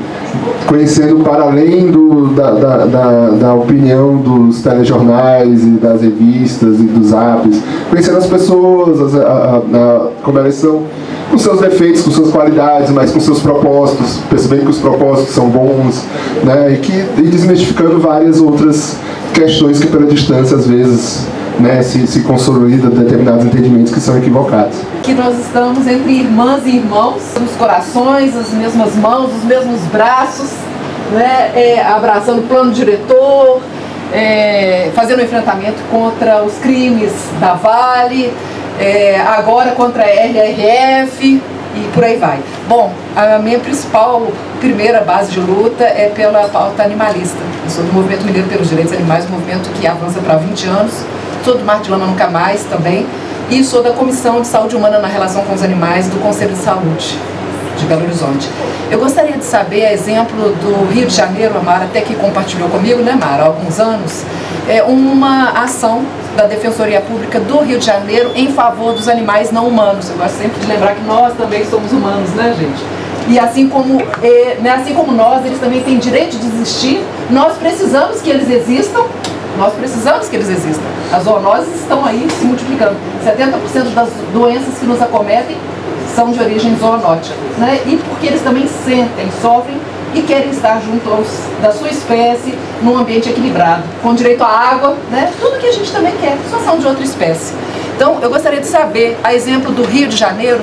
Speaker 3: conhecendo para além da opinião dos telejornais e das revistas e dos apps, conhecendo as pessoas, como elas são, com seus defeitos, com suas qualidades, mas com seus propósitos, percebendo que os propósitos são bons, né, e desmistificando várias outras questões que pela distância às vezes, né, se consolida determinados entendimentos que são equivocados.
Speaker 2: Que nós estamos entre irmãs e irmãos, nos corações, as mesmas mãos, os mesmos braços, né, abraçando o plano diretor, fazendo um enfrentamento contra os crimes da Vale, agora contra a RRF e por aí vai. Bom, a minha primeira base de luta é pela pauta animalista. Eu sou do Movimento Mineiro pelos Direitos Animais, um movimento que avança para 20 anos. Sou do Mar de Lama Nunca Mais também, e sou da Comissão de Saúde Humana na Relação com os Animais do Conselho de Saúde de Belo Horizonte. Eu gostaria de saber, a exemplo do Rio de Janeiro, a Mara até que compartilhou comigo, né, Mara, há alguns anos, uma ação da Defensoria Pública do Rio de Janeiro em favor dos animais não humanos. Eu gosto sempre de lembrar que nós também somos humanos, né, gente? E assim como nós, eles também têm direito de existir, nós precisamos que eles existam. Nós precisamos que eles existam. As zoonoses estão aí se multiplicando. 70% das doenças que nos acometem são de origem zoonótica, né? E porque eles também sentem, sofrem e querem estar junto da sua espécie num ambiente equilibrado, com direito à água, né? Tudo que a gente também quer, só são de outra espécie. Então, eu gostaria de saber, a exemplo do Rio de Janeiro,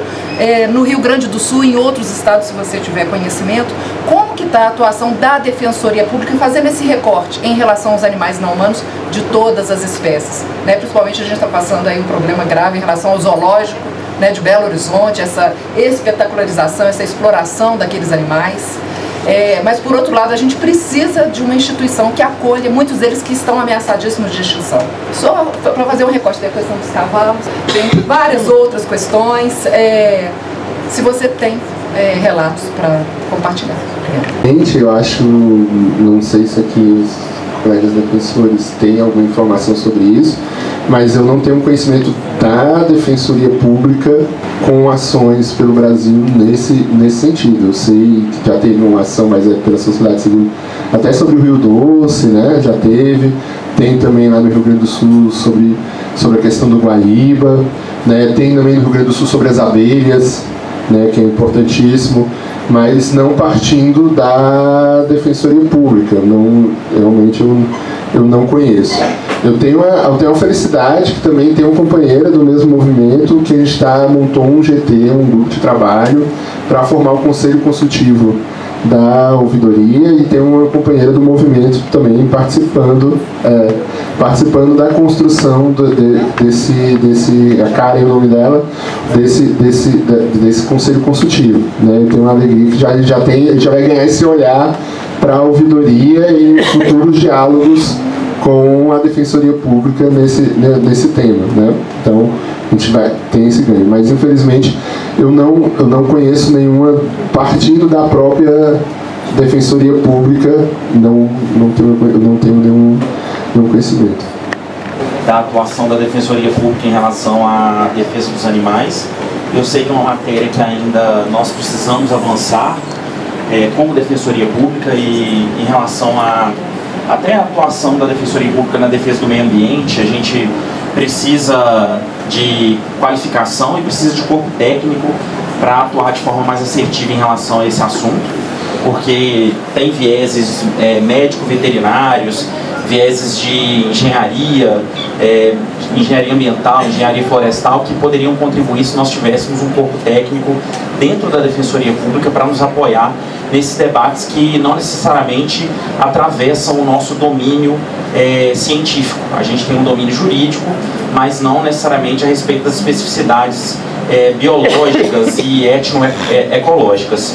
Speaker 2: no Rio Grande do Sul e em outros estados, se você tiver conhecimento, como que está a atuação da Defensoria Pública fazendo esse recorte em relação aos animais não humanos de todas as espécies, né? Principalmente a gente está passando aí um problema grave em relação ao zoológico, né, de Belo Horizonte, essa espetacularização, essa exploração daqueles animais. Mas, por outro lado, a gente precisa de uma instituição que acolha muitos deles que estão ameaçadíssimos de extinção. Só para fazer um recorte da questão dos cavalos, tem várias outras questões. Se você tem relatos para compartilhar.
Speaker 3: Gente, eu acho, não sei se aqui os colegas defensores têm alguma informação sobre isso, mas eu não tenho conhecimento da Defensoria Pública com ações pelo Brasil nesse sentido. Eu sei que já teve uma ação, mas pela sociedade civil, até sobre o Rio Doce, né, já teve. Tem também lá no Rio Grande do Sul sobre a questão do Guaíba, né, tem também no Rio Grande do Sul sobre as abelhas, né, que é importantíssimo, mas não partindo da Defensoria Pública. Realmente eu não conheço. Eu tenho a felicidade que também tem uma companheira do mesmo movimento que a gente montou um GT, um grupo de trabalho, para formar o Conselho Consultivo da ouvidoria, e tem uma companheira do movimento também participando da construção desse, a Karen é o nome dela, desse conselho consultivo, né? Eu tenho uma alegria que já vai ganhar esse olhar para a ouvidoria e futuros diálogos com a Defensoria Pública nesse tema, né? Então a gente tem esse ganho, mas infelizmente eu não conheço nenhuma partindo da própria Defensoria Pública, não tenho nenhum conhecimento
Speaker 8: da atuação da Defensoria Pública em relação à defesa dos animais. Eu sei que é uma matéria que ainda nós precisamos avançar como Defensoria Pública, e em relação até a atuação da Defensoria Pública na defesa do meio ambiente, a gente precisa de qualificação e precisa de corpo técnico para atuar de forma mais assertiva em relação a esse assunto, porque tem vieses médico-veterinários, vieses de engenharia, engenharia ambiental, engenharia florestal, que poderiam contribuir se nós tivéssemos um corpo técnico dentro da Defensoria Pública para nos apoiar nesses debates que não necessariamente atravessam o nosso domínio científico. A gente tem um domínio jurídico, mas não necessariamente a respeito das especificidades biológicas e étnico-ecológicas.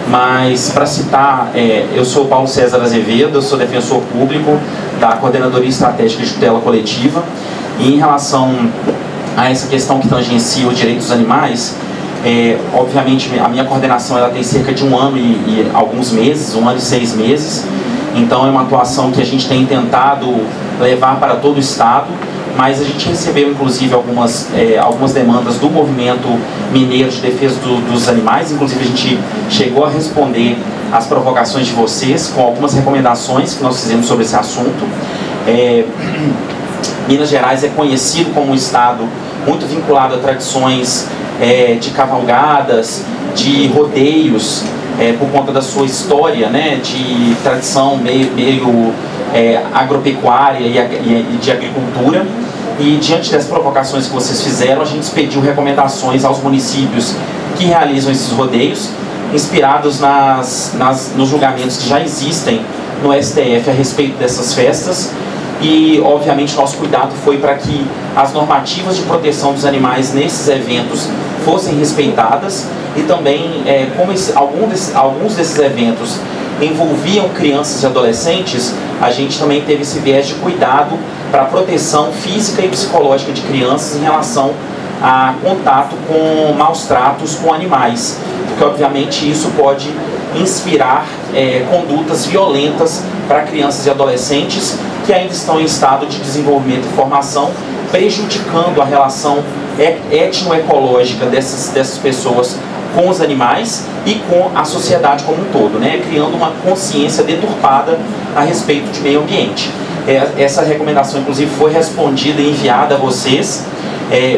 Speaker 8: Mas, para citar, eu sou Paulo César Azevedo, eu sou defensor público da Coordenadoria Estratégica de Tutela Coletiva, e em relação a essa questão que tangencia o direito dos animais, obviamente a minha coordenação ela tem cerca de 1 ano e alguns meses, 1 ano e 6 meses, então é uma atuação que a gente tem tentado levar para todo o Estado, mas a gente recebeu inclusive algumas demandas do movimento mineiro de defesa dos animais, inclusive a gente chegou a responder às provocações de vocês com algumas recomendações que nós fizemos sobre esse assunto. Minas Gerais é conhecido como um estado muito vinculado a tradições de cavalgadas, de rodeios, por conta da sua história, né, de tradição meio agropecuária e de agricultura. E diante das provocações que vocês fizeram, a gente pediu recomendações aos municípios que realizam esses rodeios, inspirados nos julgamentos que já existem no STF a respeito dessas festas. E, obviamente, nosso cuidado foi para que as normativas de proteção dos animais nesses eventos fossem respeitadas, e também, como alguns desses eventos envolviam crianças e adolescentes, a gente também teve esse viés de cuidado para a proteção física e psicológica de crianças em relação a contato com maus tratos com animais, porque obviamente isso pode inspirar condutas violentas para crianças e adolescentes que ainda estão em estado de desenvolvimento e formação, prejudicando a relação étnico-ecológica dessas pessoas com os animais e com a sociedade como um todo, né? Criando uma consciência deturpada a respeito de meio ambiente. Essa recomendação, inclusive, foi respondida e enviada a vocês.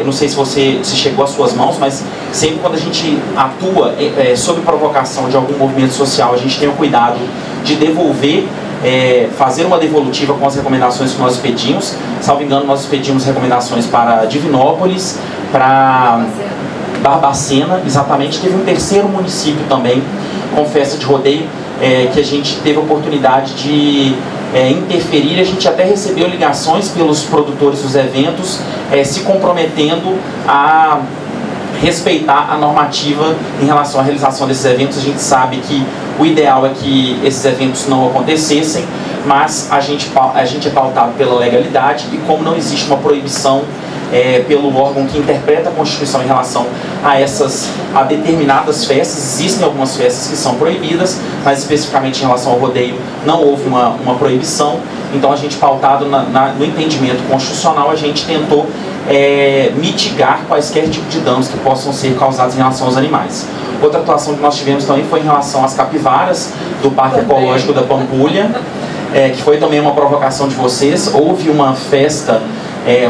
Speaker 8: Não sei se chegou às suas mãos, mas sempre quando a gente atua sob provocação de algum movimento social, a gente tem o cuidado de devolver, fazer uma devolutiva com as recomendações que nós pedimos. Salvo engano, nós pedimos recomendações para Divinópolis, para Barbacena, exatamente. Teve um terceiro município também com festa de rodeio, que a gente teve a oportunidade de interferir. A gente até recebeu ligações pelos produtores dos eventos se comprometendo a respeitar a normativa em relação à realização desses eventos. A gente sabe que o ideal é que esses eventos não acontecessem, mas a gente é pautado pela legalidade, e como não existe uma proibição pelo órgão que interpreta a Constituição em relação a determinadas festas, existem algumas festas que são proibidas, mas especificamente em relação ao rodeio não houve uma proibição. Então a gente, pautado no entendimento constitucional, a gente tentou mitigar quaisquer tipo de danos que possam ser causados em relação aos animais. Outra atuação que nós tivemos também foi em relação às capivaras do Parque Ecológico da Pampulha, que foi também uma provocação de vocês. Houve uma festa,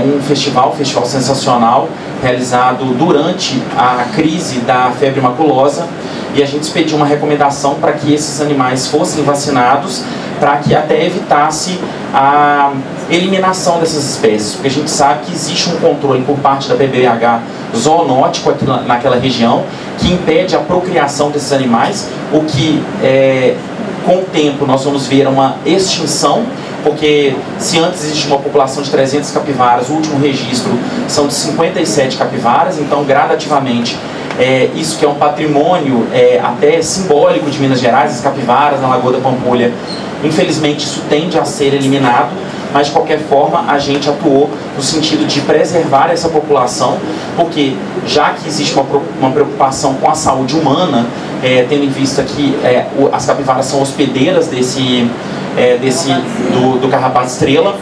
Speaker 8: um festival sensacional, realizado durante a crise da febre maculosa, e a gente pediu uma recomendação para que esses animais fossem vacinados, para que até evitasse a eliminação dessas espécies, porque a gente sabe que existe um controle por parte da PBH zoonótico aqui naquela região, que impede a procriação desses animais, o que com o tempo nós vamos ver uma extinção, porque se antes existia uma população de 300 capivaras, o último registro são de 57 capivaras, então gradativamente isso que é um patrimônio até simbólico de Minas Gerais, as capivaras na Lagoa da Pampulha, infelizmente isso tende a ser eliminado, mas de qualquer forma a gente atuou no sentido de preservar essa população, porque já que existe uma preocupação com a saúde humana, tendo em vista que as capivaras são hospedeiras do carrapato estrela,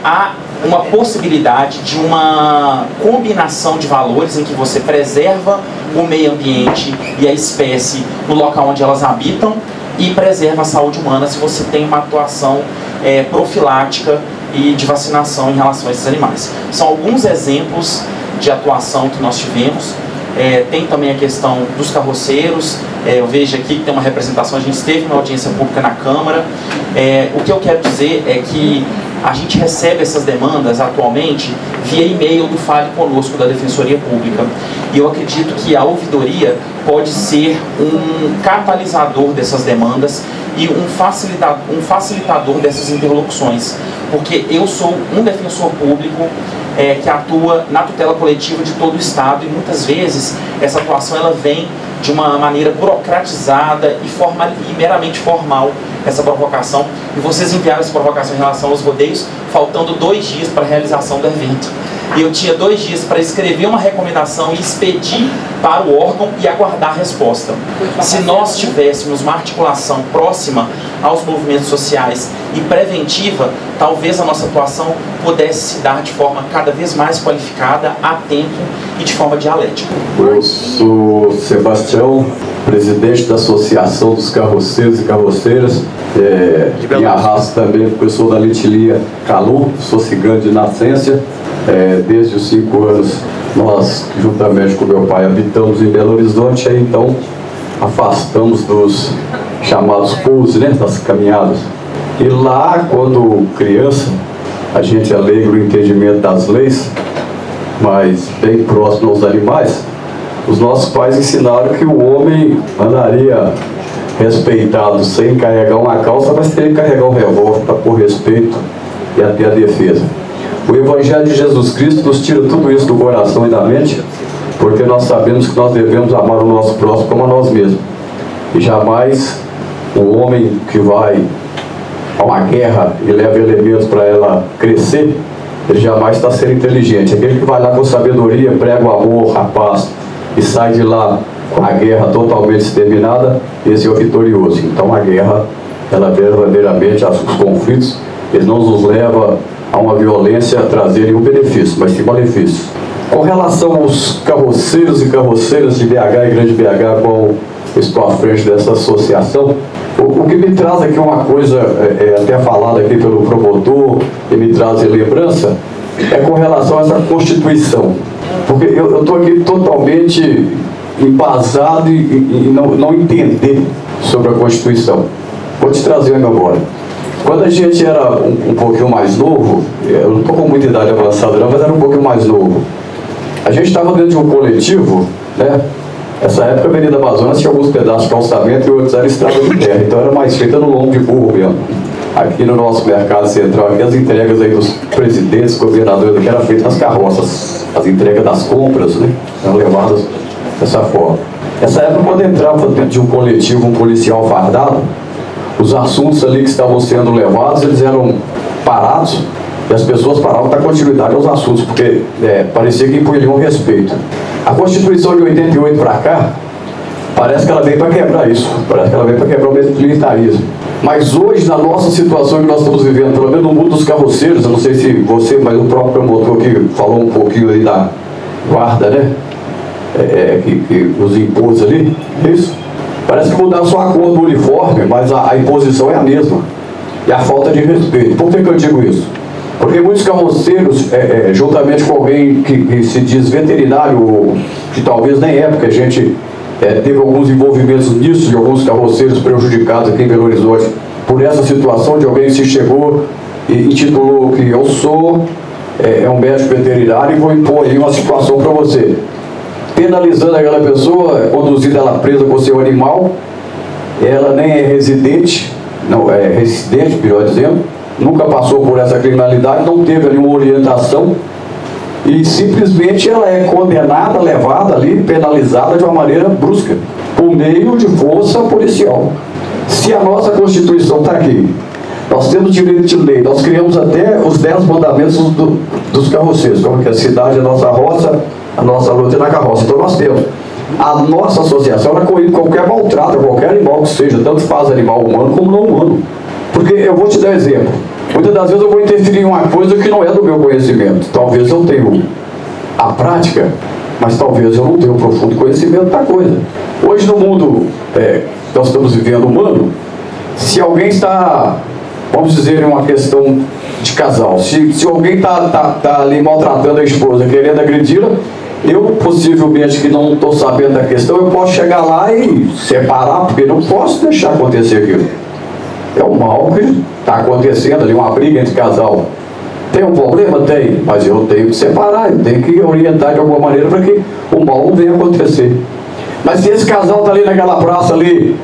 Speaker 8: há uma possibilidade de uma combinação de valores em que você preserva o meio ambiente e a espécie no local onde elas habitam e preserva a saúde humana se você tem uma atuação profilática e de vacinação em relação a esses animais. São alguns exemplos de atuação que nós tivemos. Tem também a questão dos carroceiros. Eu vejo aqui que tem uma representação, a gente esteve na audiência pública na Câmara. O que eu quero dizer é que a gente recebe essas demandas atualmente via e-mail do Fale Conosco da Defensoria Pública. E eu acredito que a ouvidoria pode ser um catalisador dessas demandas e um facilitador dessas interlocuções. Porque eu sou um defensor público que atua na tutela coletiva de todo o Estado e muitas vezes essa atuação ela vem de uma maneira burocratizada e meramente formal, essa provocação, e vocês enviaram essa provocação em relação aos rodeios faltando 2 dias para a realização do evento. E eu tinha 2 dias para escrever uma recomendação e expedir para o órgão e aguardar a resposta. Se nós tivéssemos uma articulação próxima aos movimentos sociais e preventiva, talvez a nossa atuação pudesse se dar de forma cada vez mais qualificada, a tempo e de forma dialética.
Speaker 9: Eu sou Sebastião, presidente da Associação dos Carroceiros e Carroceiras, e arrasto também porque eu sou da Letilia Calu, sou cigano de nascença. Desde os 5 anos nós, juntamente com meu pai, habitamos em Belo Horizonte, aí então afastamos dos chamados pousos, né, das caminhadas. E lá, quando criança, a gente é leigo no entendimento das leis, mas bem próximo aos animais, os nossos pais ensinaram que o homem andaria respeitado sem carregar uma calça, mas teria que carregar um revólver para pôr respeito e até a defesa. O Evangelho de Jesus Cristo nos tira tudo isso do coração e da mente, porque nós sabemos que nós devemos amar o nosso próximo como a nós mesmos. E jamais o homem que vai a uma guerra e leva elementos para ela crescer, ele jamais está sendo inteligente. Aquele que vai lá com sabedoria, prega o amor, a paz, e sai de lá com a guerra totalmente exterminada, esse é o vitorioso. Então a guerra, ela verdadeiramente, os conflitos, eles não nos levam a uma violência a trazer nenhum benefício, mas sim malefício. Com relação aos carroceiros e carroceiras de BH e Grande BH, qual estou à frente dessa associação, o que me traz aqui uma coisa, até falada aqui pelo promotor, e me traz lembrança, é com relação a essa Constituição. Porque eu estou aqui totalmente embasado e não entender sobre a Constituição. Vou te trazer uma memória. Quando a gente era um pouquinho mais novo, eu não estou com muita idade avançada não, mas era um pouquinho mais novo, a gente estava dentro de um coletivo, né? Essa época a Avenida Amazonas tinha alguns pedaços de calçamento e outros eram estrada de terra, então era mais feita no lombo de burro mesmo. Aqui no nosso mercado central, aqui as entregas aí dos presidentes, governadores, aqui eram feitas nas carroças, as entregas das compras, né? Eram levadas dessa forma. Essa época, quando entrava dentro de um coletivo, um policial fardado, os assuntos ali que estavam sendo levados, eles eram parados e as pessoas paravam para dar continuidade aos assuntos, porque parecia que impunham respeito. A Constituição de 88 para cá, parece que ela veio para quebrar isso, parece que ela veio para quebrar o militarismo. Mas hoje, na nossa situação que nós estamos vivendo, pelo menos no mundo dos carroceiros, eu não sei se você, mas o próprio promotor aqui falou um pouquinho aí da guarda, né? Que os impôs ali, é isso? Parece que mudaram só a cor do uniforme, mas a imposição é a mesma. E a falta de respeito. Por que eu digo isso? Porque muitos carroceiros, juntamente com alguém que se diz veterinário, que talvez nem é, porque a gente teve alguns envolvimentos nisso, de alguns carroceiros prejudicados aqui em Belo Horizonte, por essa situação de alguém que se chegou e intitulou que eu sou um médico veterinário e vou impor aí uma situação para você. Penalizando aquela pessoa, conduzindo ela presa com seu animal, ela nem é residente, não é residente, melhor dizendo, nunca passou por essa criminalidade, não teve ali uma orientação e simplesmente ela é condenada, levada ali, penalizada de uma maneira brusca, por meio de força policial. Se a nossa Constituição está aqui, nós temos direito de lei, nós criamos até os 10 mandamentos dos carroceiros, como que a cidade é a nossa roça, a nossa luta é na carroça. Então nós temos a nossa associação, ela coíbe qualquer maltrato, qualquer animal que seja, tanto faz animal humano como não humano. Porque eu vou te dar um exemplo. Muitas das vezes eu vou interferir em uma coisa que não é do meu conhecimento. Talvez eu tenha a prática, mas talvez eu não tenha um profundo conhecimento da coisa. Hoje no mundo nós estamos vivendo humano, se alguém está, vamos dizer, em uma questão de casal, se alguém está ali maltratando a esposa, querendo agredi-la, eu, possivelmente, que não estou sabendo da questão, eu posso chegar lá e separar, porque não posso deixar acontecer aquilo. É um mal que está acontecendo ali, uma briga entre casal. Tem um problema? Tem, mas eu tenho que separar, eu tenho que orientar de alguma maneira para que o mal não venha acontecer. Mas se esse casal está ali naquela praça ali,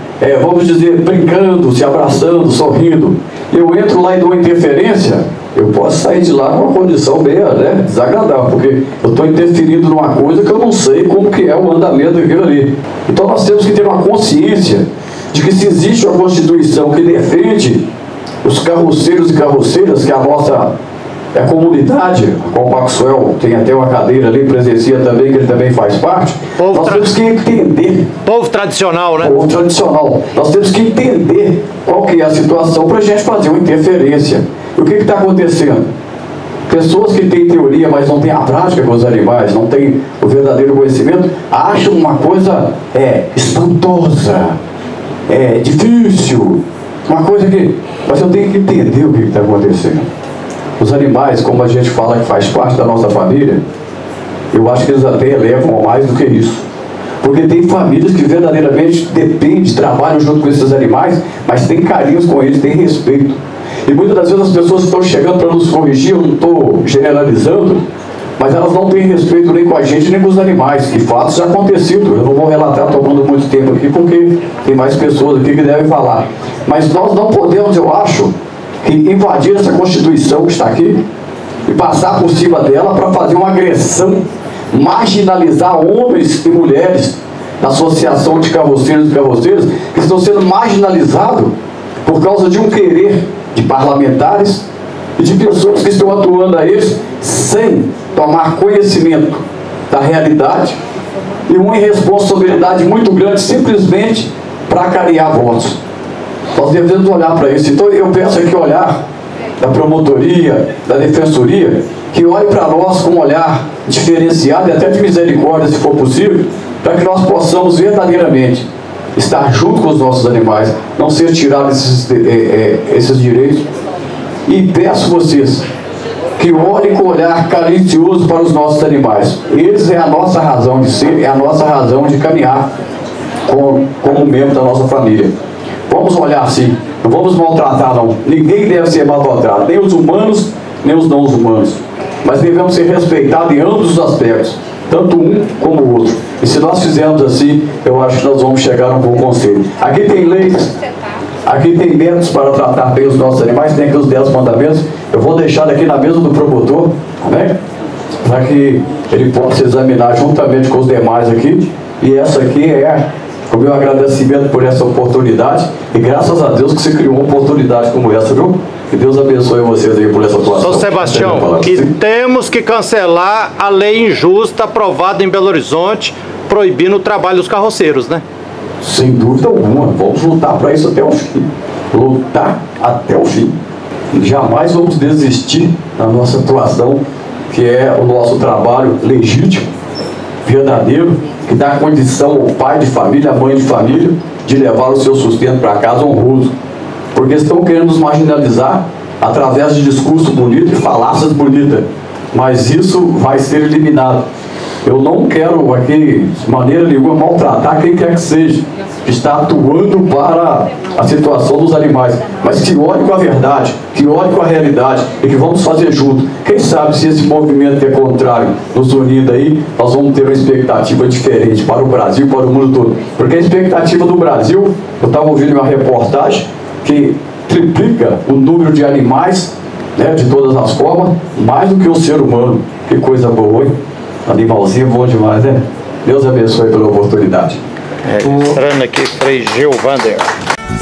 Speaker 9: vamos dizer, brincando, se abraçando, sorrindo, eu entro lá e dou interferência, eu posso sair de lá com uma condição meio desagradável, porque eu estou interferindo numa coisa que eu não sei como que é o andamento daquilo ali. Então nós temos que ter uma consciência de que se existe uma Constituição que defende os carroceiros e carroceiras, que é a nossa comunidade, como o Maxwell tem até uma cadeira ali, presencia também, que ele também faz parte, nós temos que entender.
Speaker 4: Povo tradicional, né?
Speaker 9: Povo tradicional. Nós temos que entender qual que é a situação para a gente fazer uma interferência. E o que está acontecendo? Pessoas que têm teoria, mas não têm a prática com os animais, não têm o verdadeiro conhecimento, acham uma coisa espantosa, difícil, uma coisa que... Mas eu tenho que entender o que está acontecendo. Os animais, como a gente fala que faz parte da nossa família, eu acho que eles até elevam mais do que isso. Porque tem famílias que verdadeiramente dependem, trabalham junto com esses animais, mas tem carinhos com eles, tem respeito. E muitas das vezes as pessoas estão chegando para nos corrigir, eu não estou generalizando, mas elas não têm respeito nem com a gente, nem com os animais. E fatos já acontecido. Eu não vou relatar tomando muito tempo aqui, porque tem mais pessoas aqui que devem falar. Mas nós não podemos, eu acho, que invadir essa Constituição que está aqui e passar por cima dela para fazer uma agressão, marginalizar homens e mulheres da Associação de Carroceiros e Carroceiras que estão sendo marginalizados por causa de um querer de parlamentares e de pessoas que estão atuando a eles sem tomar conhecimento da realidade e uma irresponsabilidade muito grande simplesmente para acarinhar votos. Nós devemos olhar para isso. Então eu peço aqui olhar da promotoria, da defensoria, que olhe para nós com um olhar diferenciado e até de misericórdia, se for possível, para que nós possamos verdadeiramente estar junto com os nossos animais, não ser tirados esses direitos. E peço vocês que olhem com olhar carinhoso para os nossos animais. Eles é a nossa razão de ser, é a nossa razão de caminhar como membro da nossa família. Vamos olhar assim, não vamos maltratar não. Ninguém deve ser maltratado, nem os humanos, nem os não humanos. Mas devemos ser respeitados em ambos os aspectos, tanto um como o outro. E se nós fizermos assim, eu acho que nós vamos chegar a um bom conselho. Aqui tem leis, aqui tem métodos para tratar bem os nossos animais, tem aqui os 10 mandamentos. Eu vou deixar aqui na mesa do promotor, né? Para que ele possa examinar juntamente com os demais aqui. E essa aqui é o meu agradecimento por essa oportunidade. E graças a Deus que você criou uma oportunidade como essa, viu? Que Deus abençoe vocês aí por essa atuação.
Speaker 4: São Sebastião, e temos que cancelar a lei injusta aprovada em Belo Horizonte, proibindo o trabalho dos carroceiros, né?
Speaker 9: Sem dúvida alguma. Vamos lutar para isso até o fim. Lutar até o fim. Jamais vamos desistir da nossa atuação, que é o nosso trabalho legítimo, verdadeiro, que dá condição ao pai de família, à mãe de família, de levar o seu sustento para casa honroso. Porque estão querendo nos marginalizar através de discurso bonito e falácias bonitas. Mas isso vai ser eliminado. Eu não quero aqui, de maneira nenhuma, maltratar quem quer que seja, que está atuando para a situação dos animais, mas que olhe com a verdade, que olhe com a realidade e que vamos fazer junto. Quem sabe se esse movimento que é contrário nos unindo aí, nós vamos ter uma expectativa diferente para o Brasil, para o mundo todo. Porque a expectativa do Brasil, eu estava ouvindo uma reportagem que triplica o número de animais, né, de todas as formas, mais do que o ser humano. Que coisa boa, hein? Animalzinho bom demais, né? Deus abençoe pela oportunidade.
Speaker 4: Registrando aqui, Frei Gilvander.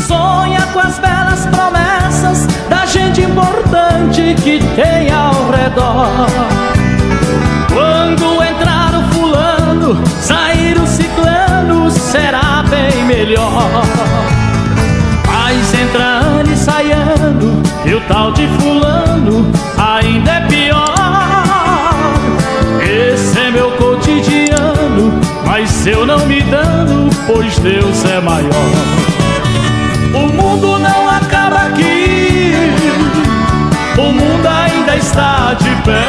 Speaker 10: Sonha com as belas promessas da gente importante que tem ao redor. Quando entrar o fulano, sair o ciclano, será bem melhor. Mas entra ano e sai ano, e o tal de fulano ainda é pior. Esse é meu cotidiano, mas eu não me dano, pois Deus é maior. O mundo não acaba aqui, o mundo ainda está de pé.